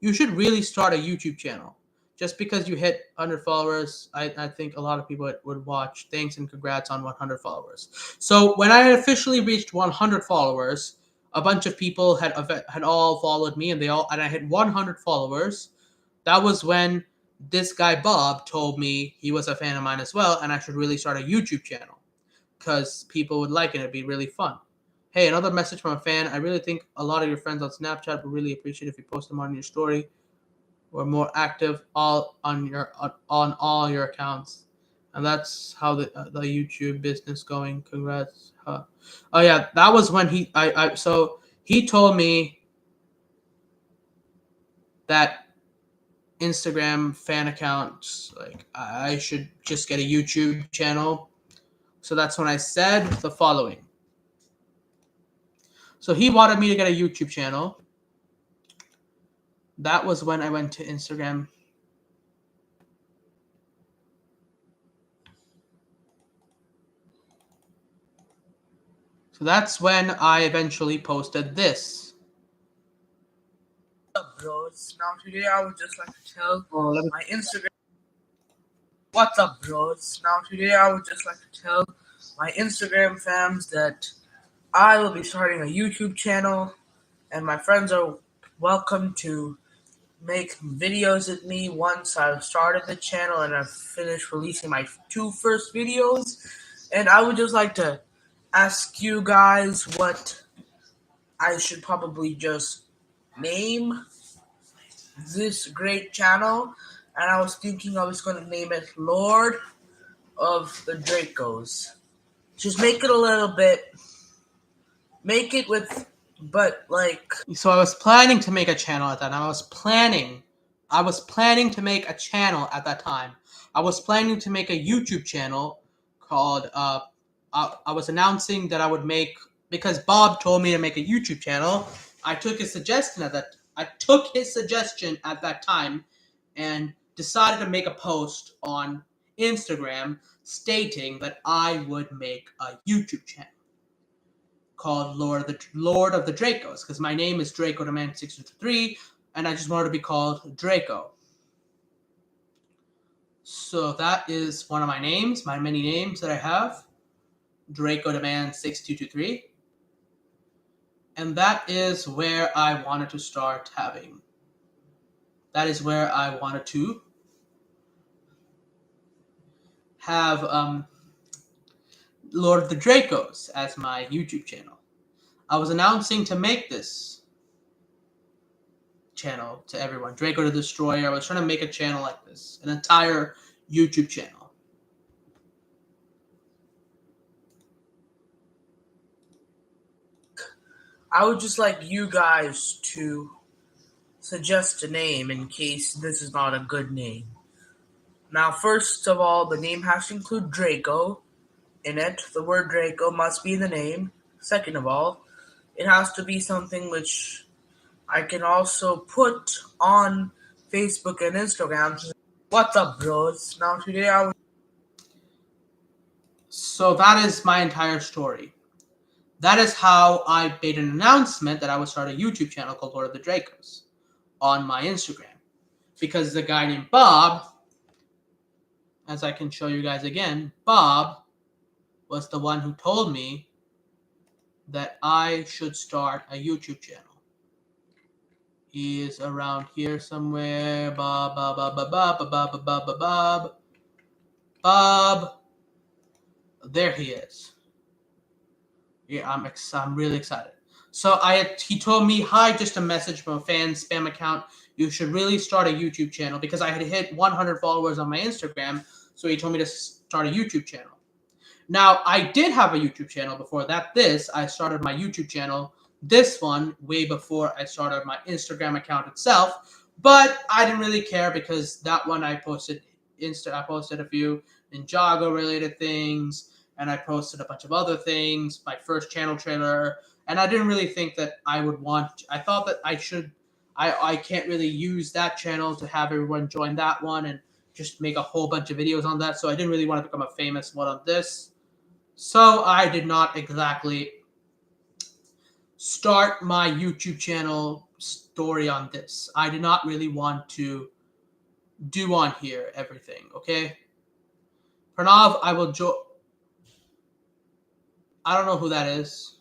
You should really start a YouTube channel. Just because you hit 100 followers, I think a lot of people would watch. Thanks and congrats on 100 followers. So when I had officially reached 100 followers, a bunch of people had all followed me, and I hit 100 followers. That was when this guy Bob told me he was a fan of mine as well, and I should really start a YouTube channel because people would like it. It'd be really fun. Hey, another message from a fan. I really think a lot of your friends on Snapchat would really appreciate if you post them on your story. We're more active on all your accounts, and that's how the YouTube business going. Congrats. Oh yeah, that was when so he told me that Instagram fan accounts, like I should just get a YouTube channel. So that's when I said the following. So he wanted me to get a YouTube channel. That was when I went to Instagram. So that's when I eventually posted this. bros? Now today I would just like to tell Oh, let me- my Instagram. What's up, bros? Now today I would just like to tell my Instagram fams that I will be starting a YouTube channel, and my friends are welcome to make videos with me once I've started the channel and I've finished releasing my 2 first videos. And I would just like to ask you guys what I should probably just name this great channel, and I was thinking I was going to name it Lord of the Dracos. Just make it a little bit, make it with, but like, So I was planning to make a channel at that time. I was planning to make a channel at that time. I was planning to make a YouTube channel called, I was announcing that I would make, because Bob told me to make a YouTube channel. I took his suggestion at that time and decided to make a post on Instagram stating that I would make a YouTube channel called Lord of the Dracos, because my name is Draco the Man 623, and I just wanted to be called Draco. So that is one of my names, my many names that I have, Draco the Man 6223, and that is where I wanted to start having. That is where I wanted to have Lord of the Dracos as my YouTube channel. I was announcing to make this channel to everyone. Draco the Destroyer. I was trying to make a channel like this, an entire YouTube channel. I would just like you guys to suggest a name in case this is not a good name. Now, first of all, the name has to include Draco in it. The word Draco must be in the name. Second of all, it has to be something which I can also put on Facebook and Instagram. What's up, bros? Now today I would. So that is my entire story. That is how I made an announcement that I would start a YouTube channel called Lord of the Dracos on my Instagram. Because the guy named Bob, as I can show you guys again, Bob was the one who told me that I should start a YouTube channel. He is around here somewhere. Bob. There he is. Yeah, I'm really excited. So he told me, hi, just a message from a fan spam account. You should really start a YouTube channel, because I had hit 100 followers on my Instagram. So he told me to start a YouTube channel. Now, I did have a YouTube channel before that. I started my YouTube channel, this one, way before I started my Instagram account itself. But I didn't really care, because that one I posted I posted a few Ninjago related things, and I posted a bunch of other things, my first channel trailer, and I didn't really think that I would want. I thought that I can't really use that channel to have everyone join that one and just make a whole bunch of videos on that. So I didn't really want to become a famous one on this. So I did not exactly start my YouTube channel story on this. I did not really want to do on here everything, okay? Pranav, I will join. I don't know who that is.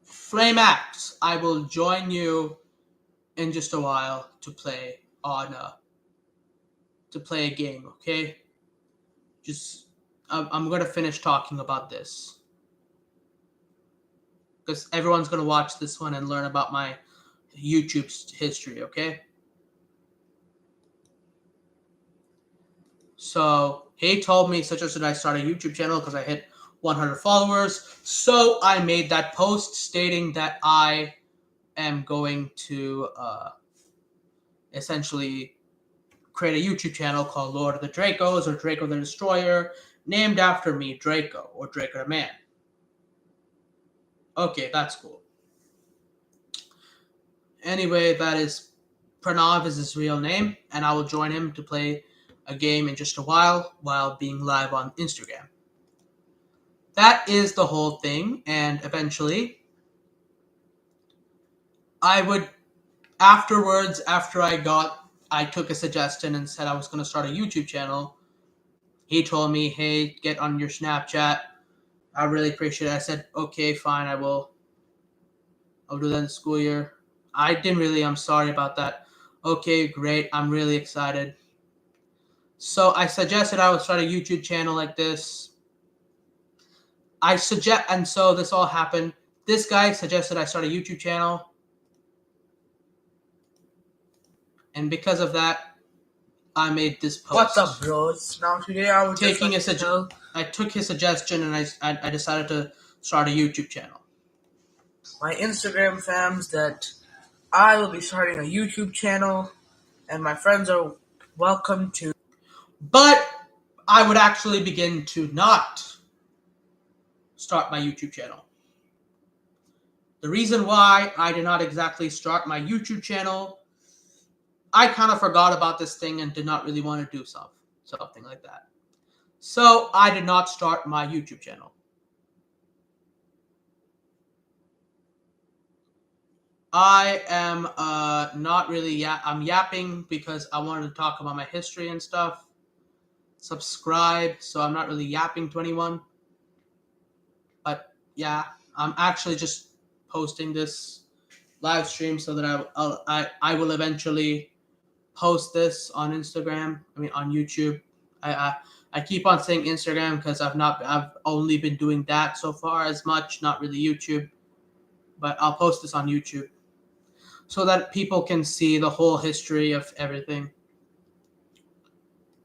Flamax, I will join you in just a while to play a game, okay? I'm gonna finish talking about this, because everyone's gonna watch this one and learn about my YouTube history, okay? So he told me such and such I start a YouTube channel because I hit 100 followers. So I made that post stating that I am going to essentially create a YouTube channel called Lord of the Dracos, or Draco the Destroyer, named after me, Draco, or Draco the Man. Okay, that's cool. Anyway, that is Pranav is his real name, and I will join him to play a game in just a while being live on Instagram. That is the whole thing, and eventually I would afterwards, after I took a suggestion and said I was going to start a YouTube channel. He told me, hey, get on your Snapchat. I really appreciate it. I said, okay, fine, I'll do that in the school year. I'm sorry about that. Okay, great, I'm really excited. So I suggested I would start a YouTube channel like this. And so this all happened. This guy suggested I start a YouTube channel. And because of that, I made this post. What's up, bros? Now today I would I took his suggestion and I decided to start a YouTube channel. my Instagram fams that I will be starting a YouTube channel, and my friends are welcome to. But I would actually begin to not start my YouTube channel. The reason why I did not exactly start my YouTube channel, I kind of forgot about this thing and did not really want to do something like that. So I did not start my YouTube channel. I am not really I'm yapping because I wanted to talk about my history and stuff. Subscribe, so I'm not really yapping to anyone. But yeah, I'm actually just posting this live stream so that I will eventually post this on Instagram. On YouTube. I keep on saying Instagram because I've only been doing that so far as much, not really YouTube. But I'll post this on YouTube so that people can see the whole history of everything.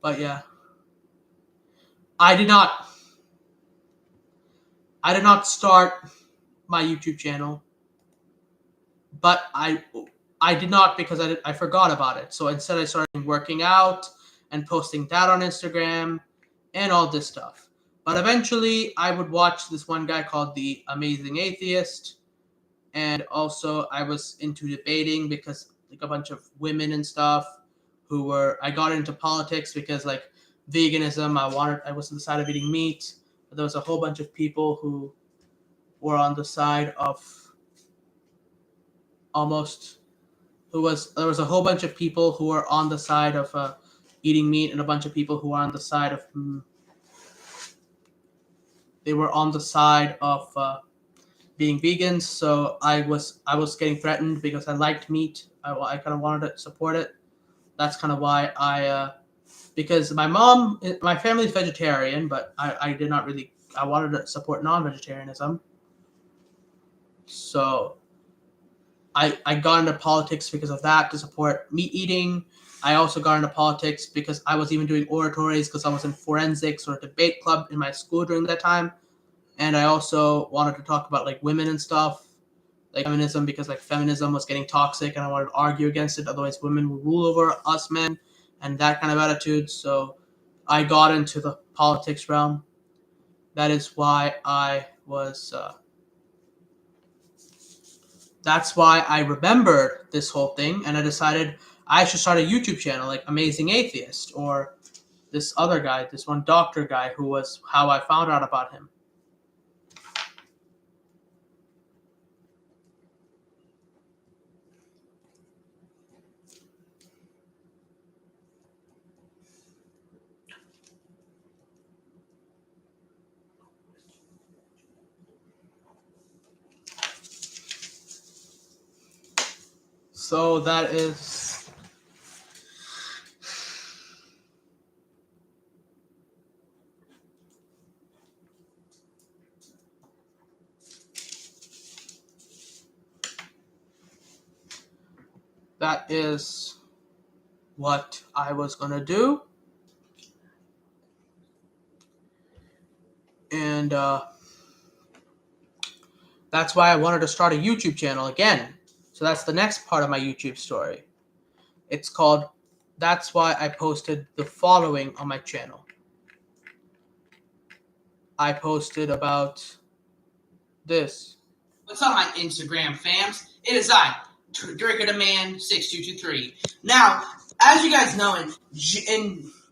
But yeah, I did not start my YouTube channel, but I did not because I forgot about it. So instead I started working out and posting that on Instagram and all this stuff. But eventually I would watch this one guy called The Amazing Atheist. And also I was into debating because like a bunch of women and stuff I got into politics because like veganism, I was on the side of eating meat. But there was a whole bunch of people who were on the side of there was a whole bunch of people who were on the side of eating meat, and a bunch of people who were on the side of being vegans. So I was getting threatened because I liked meat. I kind of wanted to support it. That's kind of why because my family's vegetarian, but I did not really. I wanted to support non-vegetarianism. So I got into politics because of that, to support meat eating. I also got into politics because I was even doing oratories because I was in forensics or a debate club in my school during that time. And I also wanted to talk about like women and stuff, like feminism, because like feminism was getting toxic and I wanted to argue against it. Otherwise women would rule over us men and that kind of attitude. So I got into the politics realm. That is why that's why I remembered this whole thing, and I decided I should start a YouTube channel like Amazing Atheist, or this other guy, this one doctor guy, who was how I found out about him. So that is what I was gonna do. And that's why I wanted to start a YouTube channel again. So that's the next part of my YouTube story. It's called, that's why I posted the following on my channel. I posted about this. What's on my Instagram, fams? It is I, Drinker the Man 6223. Now, as you guys know, in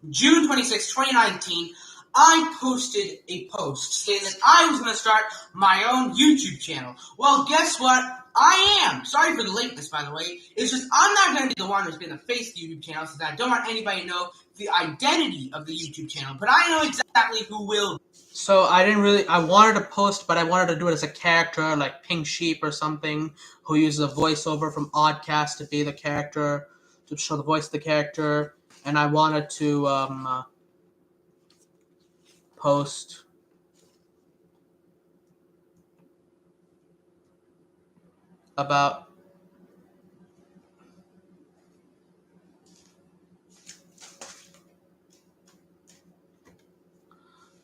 June 26, 2019, I posted a post saying that I was going to start my own YouTube channel. Well, guess what? I am. Sorry for the lateness, by the way. It's just I'm not going to be the one who's going to face the YouTube channel since I don't want anybody to know the identity of the YouTube channel. But I know exactly who will. So I wanted to post, but I wanted to do it as a character, like Pink Sheep or something, who uses a voiceover from Oddcast to be the character, to show the voice of the character. And I wanted to post about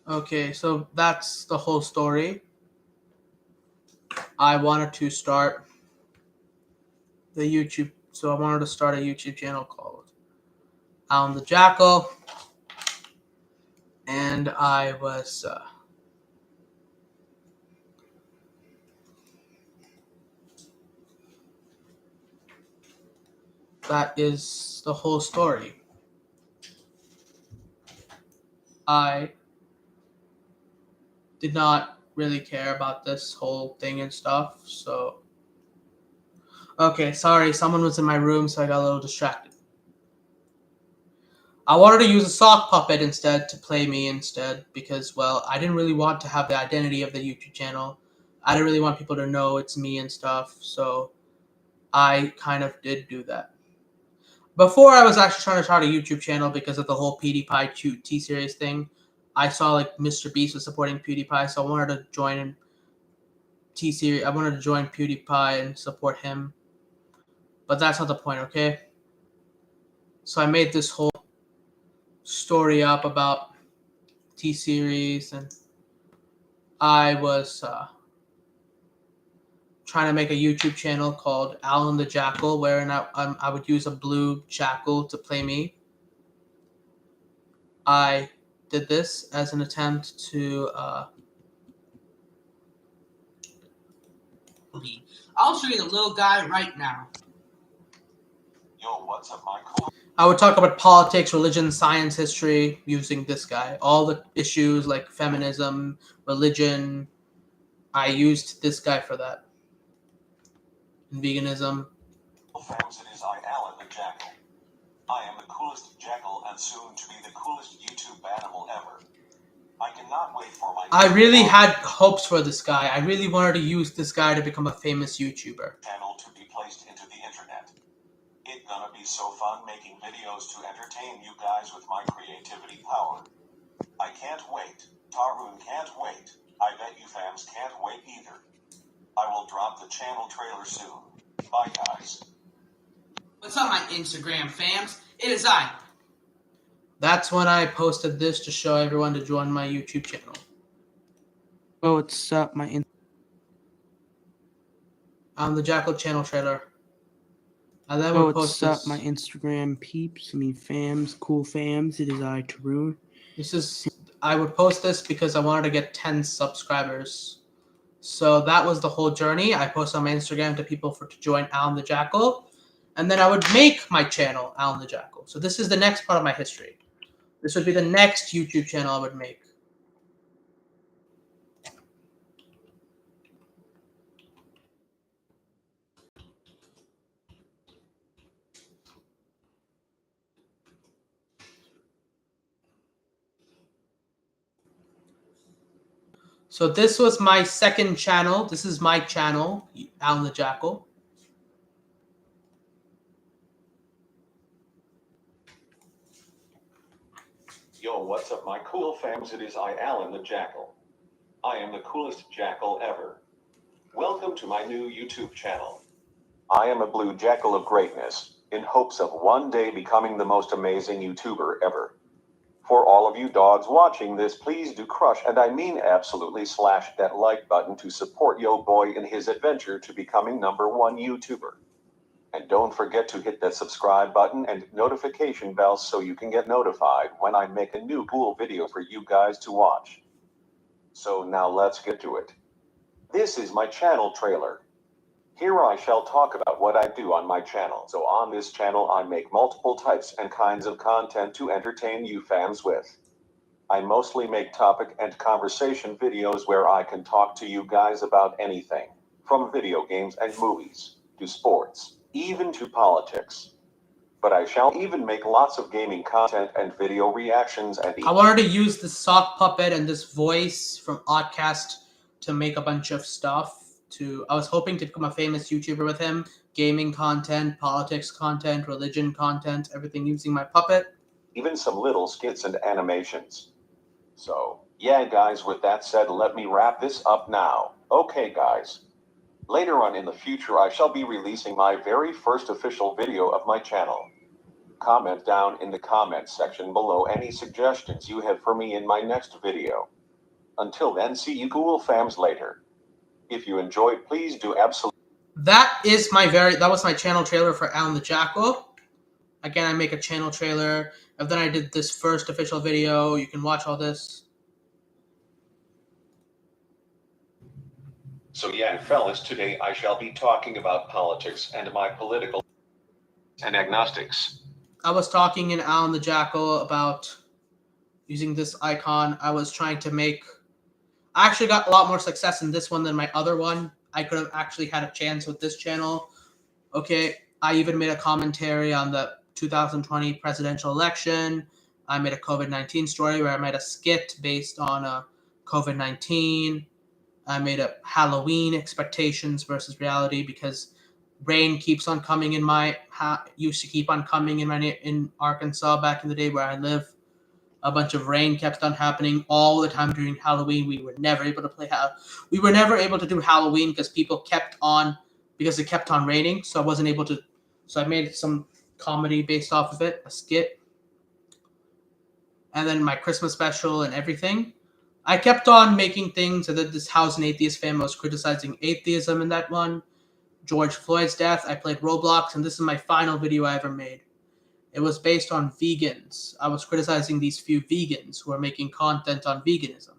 okay, so that's the whole story. I wanted to start the YouTube, so I wanted to start a YouTube channel called Alan the Jackal, and I was that is the whole story. I did not really care about this whole thing and stuff, so okay, sorry, someone was in my room, so I got a little distracted. I wanted to use a sock puppet instead to play me instead because, well, I didn't really want to have the identity of the YouTube channel. I didn't really want people to know it's me and stuff, so I kind of did do that. Before, I was actually trying to start a YouTube channel because of the whole PewDiePie T-Series thing. I saw like Mr. Beast was supporting PewDiePie, so I wanted to join T-Series. I wanted to join PewDiePie and support him, but that's not the point, okay? So I made this whole story up about T-Series, and I was trying to make a YouTube channel called Alan the Jackal, wherein I would use a blue jackal to play me. I did this as an attempt to I'll show you the little guy right now. Yo, what's up, Michael? I would talk about politics, religion, science, history using this guy. All the issues like feminism, religion, I used this guy for that. And veganism. Fans, it is I, Alan the Jackal. I am the coolest jackal and soon to be the coolest YouTube animal ever. I cannot wait for my... I really had hopes for this guy. I really wanted to use this guy to become a famous YouTuber. ...channel to be placed into the internet. It's gonna be so fun making videos to entertain you guys with my creativity power. I can't wait. Tarun can't wait. I bet you fans can't wait either. I will drop the channel trailer soon. Bye, guys. What's up, my Instagram fams? It is I. That's when I posted this to show everyone to join my YouTube channel. Oh, what's up, my On the Jackal channel trailer. And then Oh, we what's post up, this. my Instagram peeps, fams, cool fams. It is I, Tarun. I would post this because I wanted to get 10 subscribers. So that was the whole journey. I post on my Instagram to people to join Alan the Jackal. And then I would make my channel, Alan the Jackal. So this is the next part of my history. This would be the next YouTube channel I would make. So this was my second channel. This is my channel, Alan the Jackal. Yo, what's up, my cool fams? It is I, Alan the Jackal. I am the coolest jackal ever. Welcome to my new YouTube channel. I am a blue jackal of greatness, in hopes of one day becoming the most amazing YouTuber ever. For all of you dogs watching this, please do crush, and I mean absolutely slash that like button to support yo boy in his adventure to becoming #1 YouTuber. And don't forget to hit that subscribe button and notification bell so you can get notified when I make a new cool video for you guys to watch. So now let's get to it. This is my channel trailer. Here I shall talk about what I do on my channel. So on this channel I make multiple types and kinds of content to entertain you fans with. I mostly make topic and conversation videos where I can talk to you guys about anything, from video games and movies, to sports, even to politics. But I shall even make lots of gaming content and video reactions and I wanted to use the sock puppet and this voice from Oddcast to make a bunch of stuff. I was hoping to become a famous YouTuber with him. Gaming content, politics content, religion content, everything using my puppet. even some little skits and animations. So, yeah guys, with that said, let me wrap this up now. Okay guys. Later on in the future I shall be releasing my very first official video of my channel. Comment down in the comments section below any suggestions you have for me in my next video. Until then, see you cool fams later. If you enjoyed, please do absolutely. That was my channel trailer for Alan the Jackal. Again, I make a channel trailer, and then I did this first official video. You can watch all this. So yeah, fellas, today I shall be talking about politics and my political and agnostics. I was talking in Alan the Jackal about using this icon. I was trying to make... I actually got a lot more success in this one than my other one. I could have actually had a chance with this channel. Okay, I even made a commentary on the 2020 presidential election. I made a COVID-19 story where I made a skit based on COVID-19. I made a Halloween expectations versus reality because rain keeps on coming used to keep on coming in Arkansas back in the day where I live. A bunch of rain kept on happening all the time during Halloween. We were never able to we were never able to do Halloween because it kept on raining. So I wasn't able to. So I made some comedy based off of it, a skit, and then my Christmas special and everything. I kept on making things. I did this How's an Atheist Fan. I was criticizing atheism in that one. George Floyd's death. I played Roblox, and this is my final video I ever made. It was based on vegans. I was criticizing these few vegans who are making content on veganism.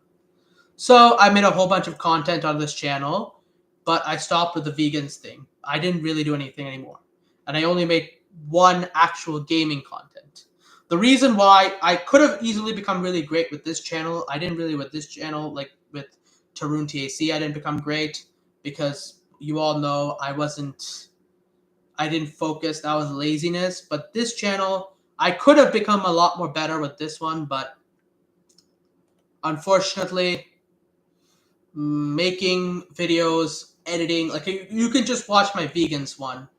So I made a whole bunch of content on this channel, but I stopped with the vegans thing. I didn't really do anything anymore. And I only made one actual gaming content. The reason why I could have easily become really great with this channel, I didn't really with this channel, like with Tarun TAC, I didn't become great because you all know I didn't focus. That was laziness. But this channel, I could have become a lot more better with this one, but unfortunately, making videos, editing, like you can just watch my vegans one.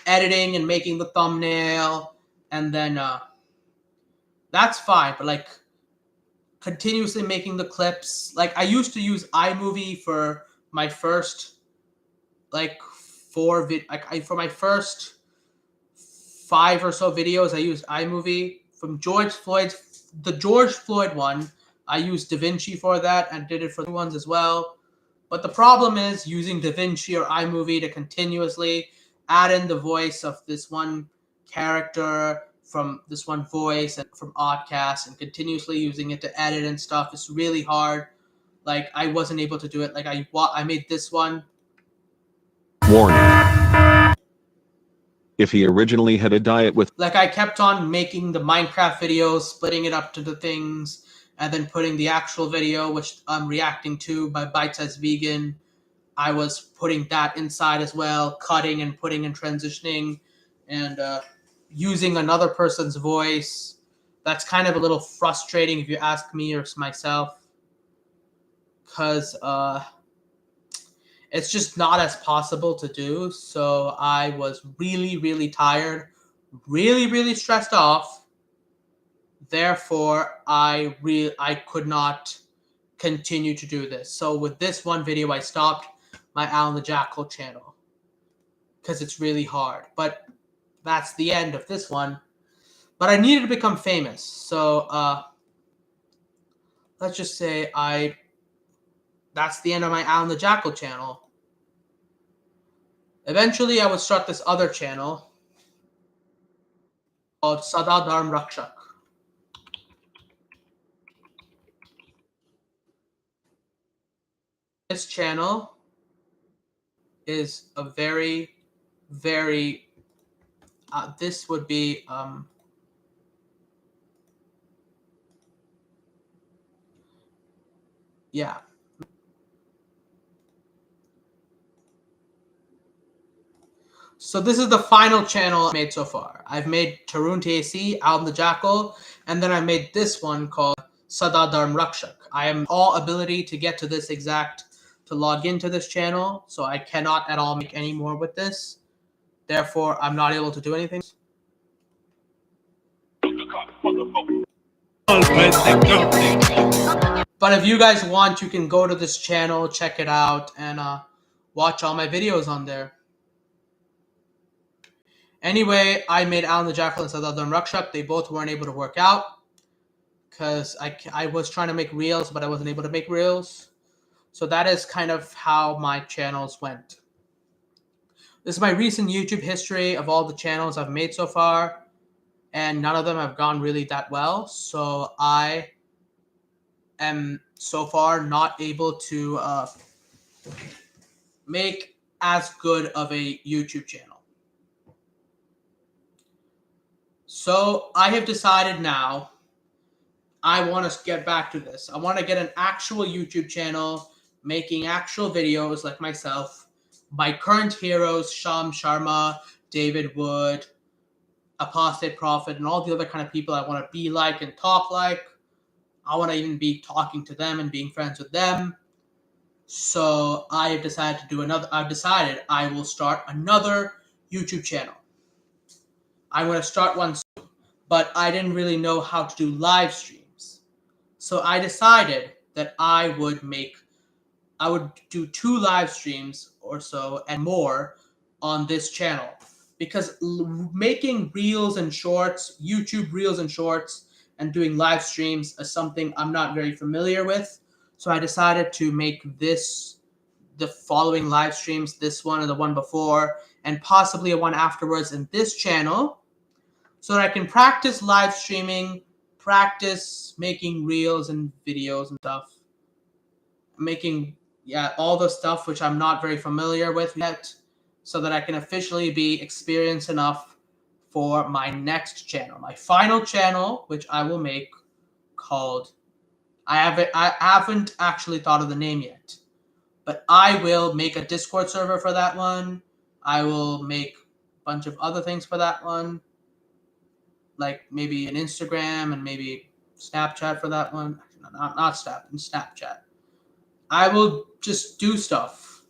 Editing and making the thumbnail, and then that's fine, but like continuously making the clips. Like I used to use iMovie for my first for my first 5 or so videos. I used iMovie. From the George Floyd one, I used DaVinci for that and did it for the ones as well. But the problem is using DaVinci or iMovie to continuously add in the voice of this one character from this one voice and from Oddcast and continuously using it to edit and stuff is really hard. Like I wasn't able to do it. Like I made this one. Warning. If he originally had a diet with... Like I kept on making the Minecraft videos, splitting it up to the things, and then putting the actual video, which I'm reacting to by Bite Size Vegan. I was putting that inside as well, cutting and putting and transitioning, and using another person's voice. That's kind of a little frustrating if you ask me or myself, because it's just not as possible to do. So I was really, really tired, really, really stressed off. Therefore, I could not continue to do this. So with this one video, I stopped my Alan the Jackal channel because it's really hard. But that's the end of this one. But I needed to become famous. So let's just say that's the end of my Alan the Jackal channel. Eventually, I would start this other channel called Sada Dharm Rakshak. This channel is a very, very, this would be, yeah. So this is the final channel I've made so far. I've made Tarun TAC, Alan the Jackal, and then I made this one called Sada Dharm Rakshak. I am all ability to get to this exact, to log into this channel, so I cannot at all make any more with this. Therefore, I'm not able to do anything. But if you guys want, you can go to this channel, check it out, and watch all my videos on there. Anyway, I made Alan the Jackal and Sada Dharm Rakshak. They both weren't able to work out because I was trying to make reels, but I wasn't able to make reels. So that is kind of how my channels went. This is my recent YouTube history of all the channels I've made so far, and none of them have gone really that well. So I am so far not able to make as good of a YouTube channel. So I have decided now I want to get back to this. I want to get an actual YouTube channel making actual videos like myself. My current heroes, Sham Sharma, David Wood, Apostate Prophet, and all the other kind of people I want to be like and talk like. I want to even be talking to them and being friends with them. So I have decided to do another. I've decided I will start another YouTube channel. I'm going to start one soon, but I didn't really know how to do live streams. So I decided that I would do 2 live streams or so and more on this channel, because making reels and shorts, YouTube reels and shorts, and doing live streams is something I'm not very familiar with. So I decided to make the following live streams, this one and the one before, and possibly a one afterwards in this channel, so that I can practice live streaming, practice making reels and videos and stuff. Making, all the stuff which I'm not very familiar with yet, so that I can officially be experienced enough for my next channel, my final channel, which I will make called, I haven't actually thought of the name yet, but I will make a Discord server for that one. I will make a bunch of other things for that one, like maybe an Instagram and maybe Snapchat for that one. Not Snapchat. I will just do stuff,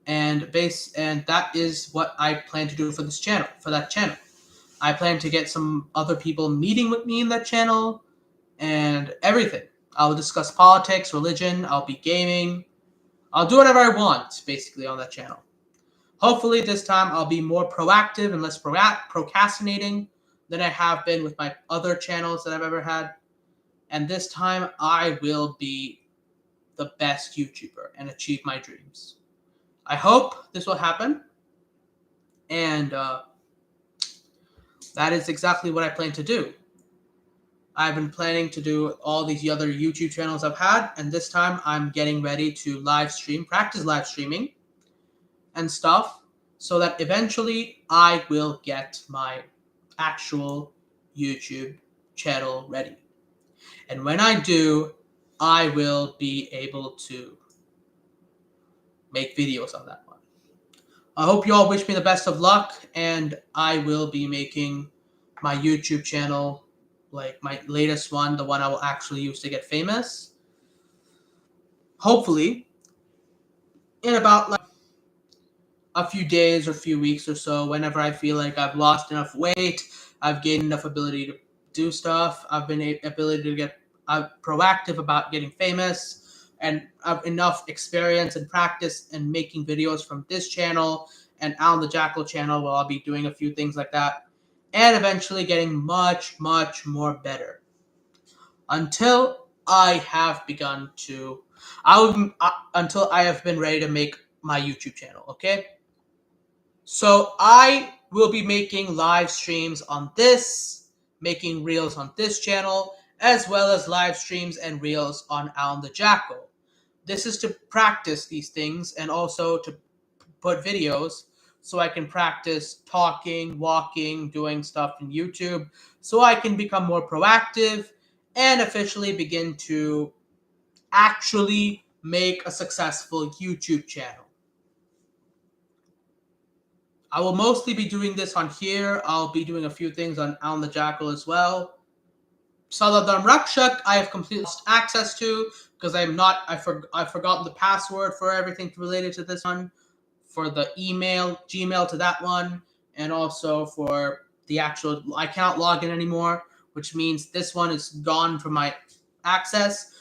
and that is what I plan to do for this channel. For that channel, I plan to get some other people meeting with me in that channel and everything. I'll discuss politics, religion. I'll be gaming. I'll do whatever I want, basically, on that channel. Hopefully this time I'll be more proactive and less procrastinating than I have been with my other channels that I've ever had. And this time I will be the best YouTuber and achieve my dreams. I hope this will happen. And that is exactly what I plan to do. I've been planning to do all these other YouTube channels I've had, and this time I'm getting ready to live stream, practice live streaming and stuff, so that eventually I will get my actual YouTube channel ready. And when I do, I will be able to make videos on that one. I hope you all wish me the best of luck, and I will be making my YouTube channel, like my latest one, the one I will actually use to get famous, hopefully in about like a few days or few weeks or so, whenever I feel like I've lost enough weight, I've gained enough ability to do stuff, I've been ability to get proactive about getting famous, and I've enough experience and practice in making videos from this channel and Alan the Jackal channel, where I'll be doing a few things like that, and eventually getting much, much more better. Until I have begun to, until I have been ready to make my YouTube channel, okay? So I will be making live streams on this, making reels on this channel, as well as live streams and reels on Alan the Jackal. This is to practice these things and also to put videos so I can practice talking, walking, doing stuff in YouTube, so I can become more proactive and officially begin to actually make a successful YouTube channel. I will mostly be doing this on here. I'll be doing a few things on Alan the Jackal as well. Saladam Rakshak, I have completely lost access to because I've forgotten the password for everything related to this one, for the Gmail to that one, and also for the actual, I cannot log in anymore, which means this one is gone from my access,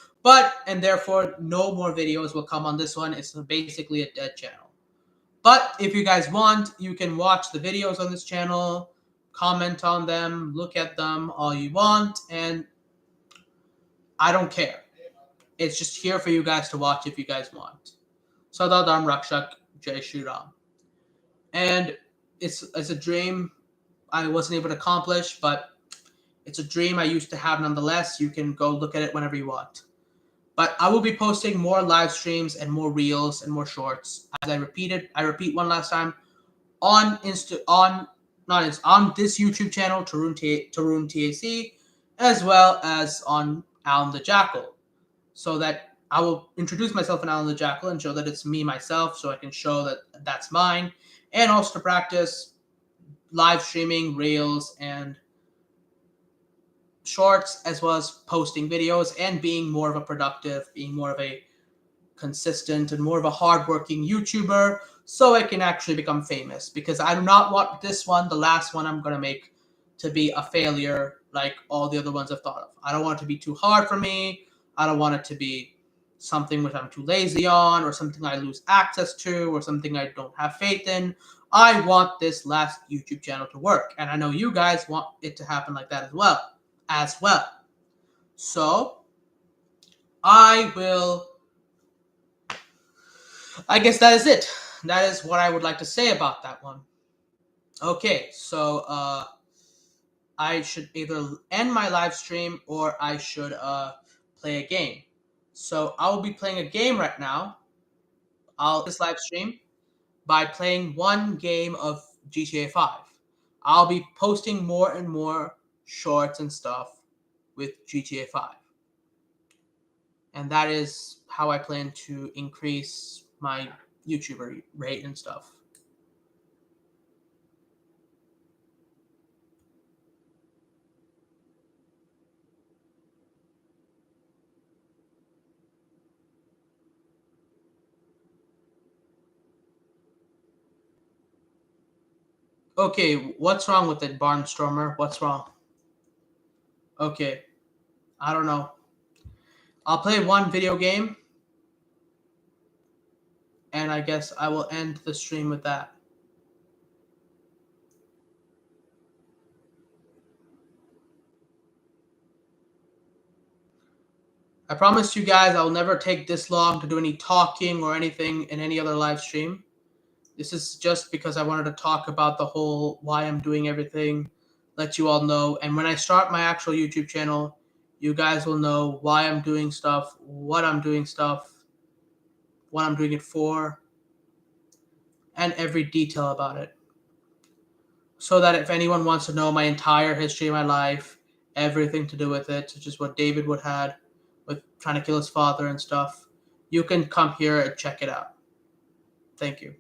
and therefore no more videos will come on this one. It's basically a dead channel. But if you guys want, you can watch the videos on this channel, comment on them, look at them all you want, and I don't care. It's just here for you guys to watch if you guys want. Sadadam Rakshak Jai Shri Ram. And it's a dream I wasn't able to accomplish, but it's a dream I used to have nonetheless. You can go look at it whenever you want. But I will be posting more live streams and more reels and more shorts. As I repeat one last time, on this YouTube channel, Tarun TAC, as well as on Alan the Jackal. So that I will introduce myself in Alan the Jackal and show that it's me myself, so I can show that that's mine. And also to practice live streaming, reels, and shorts, as well as posting videos and being more of a consistent and more of a hardworking YouTuber, so I can actually become famous. Because I do not want this one, the last one I'm going to make, to be a failure like all the other ones I've thought of. I don't want it to be too hard for me. I don't want it to be something which I'm too lazy on, or something I lose access to, or something I don't have faith in. I want this last YouTube channel to work, and I know you guys want it to happen like that as well. So I guess that is it. That is what I would like to say about that one. Okay, so I should either end my live stream or I should play a game. So I will be playing a game right now. This live stream by playing one game of GTA 5. I'll be posting more and more shorts and stuff with GTA 5. And that is how I plan to increase my YouTuber rate and stuff. Okay, what's wrong with it, Barnstormer? What's wrong? Okay, I don't know. I'll play one video game, and I guess I will end the stream with that. I promise you guys I will never take this long to do any talking or anything in any other live stream. This is just because I wanted to talk about the whole why I'm doing everything, let you all know. And when I start my actual YouTube channel, you guys will know why I'm doing stuff, what I'm doing it for, and every detail about it. So that if anyone wants to know my entire history of my life, everything to do with it, such as what David Wood had with trying to kill his father and stuff, you can come here and check it out. Thank you.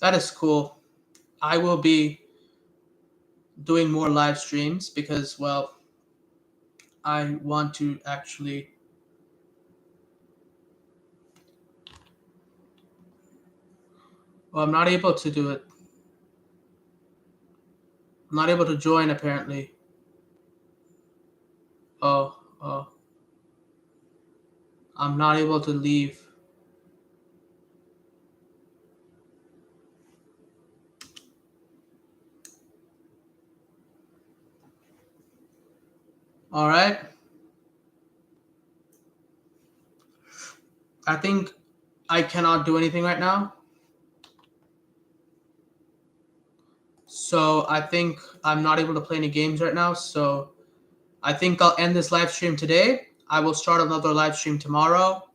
That is cool. I will be doing more live streams because, well, I want to actually I'm not able to do it. I'm not able to join, apparently. Oh. I'm not able to leave. All right. I think I cannot do anything right now. So I think I'm not able to play any games right now. So I think I'll end this live stream today. I will start another live stream tomorrow,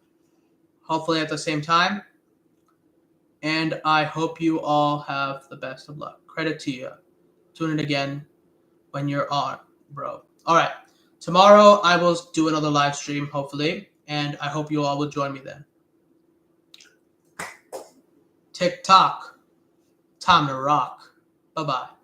hopefully at the same time. And I hope you all have the best of luck. Credit to you. tune in again when you're on, bro. All right. Tomorrow I will do another live stream, hopefully, and I hope you all will join me then. TikTok. Time to rock. Bye-bye.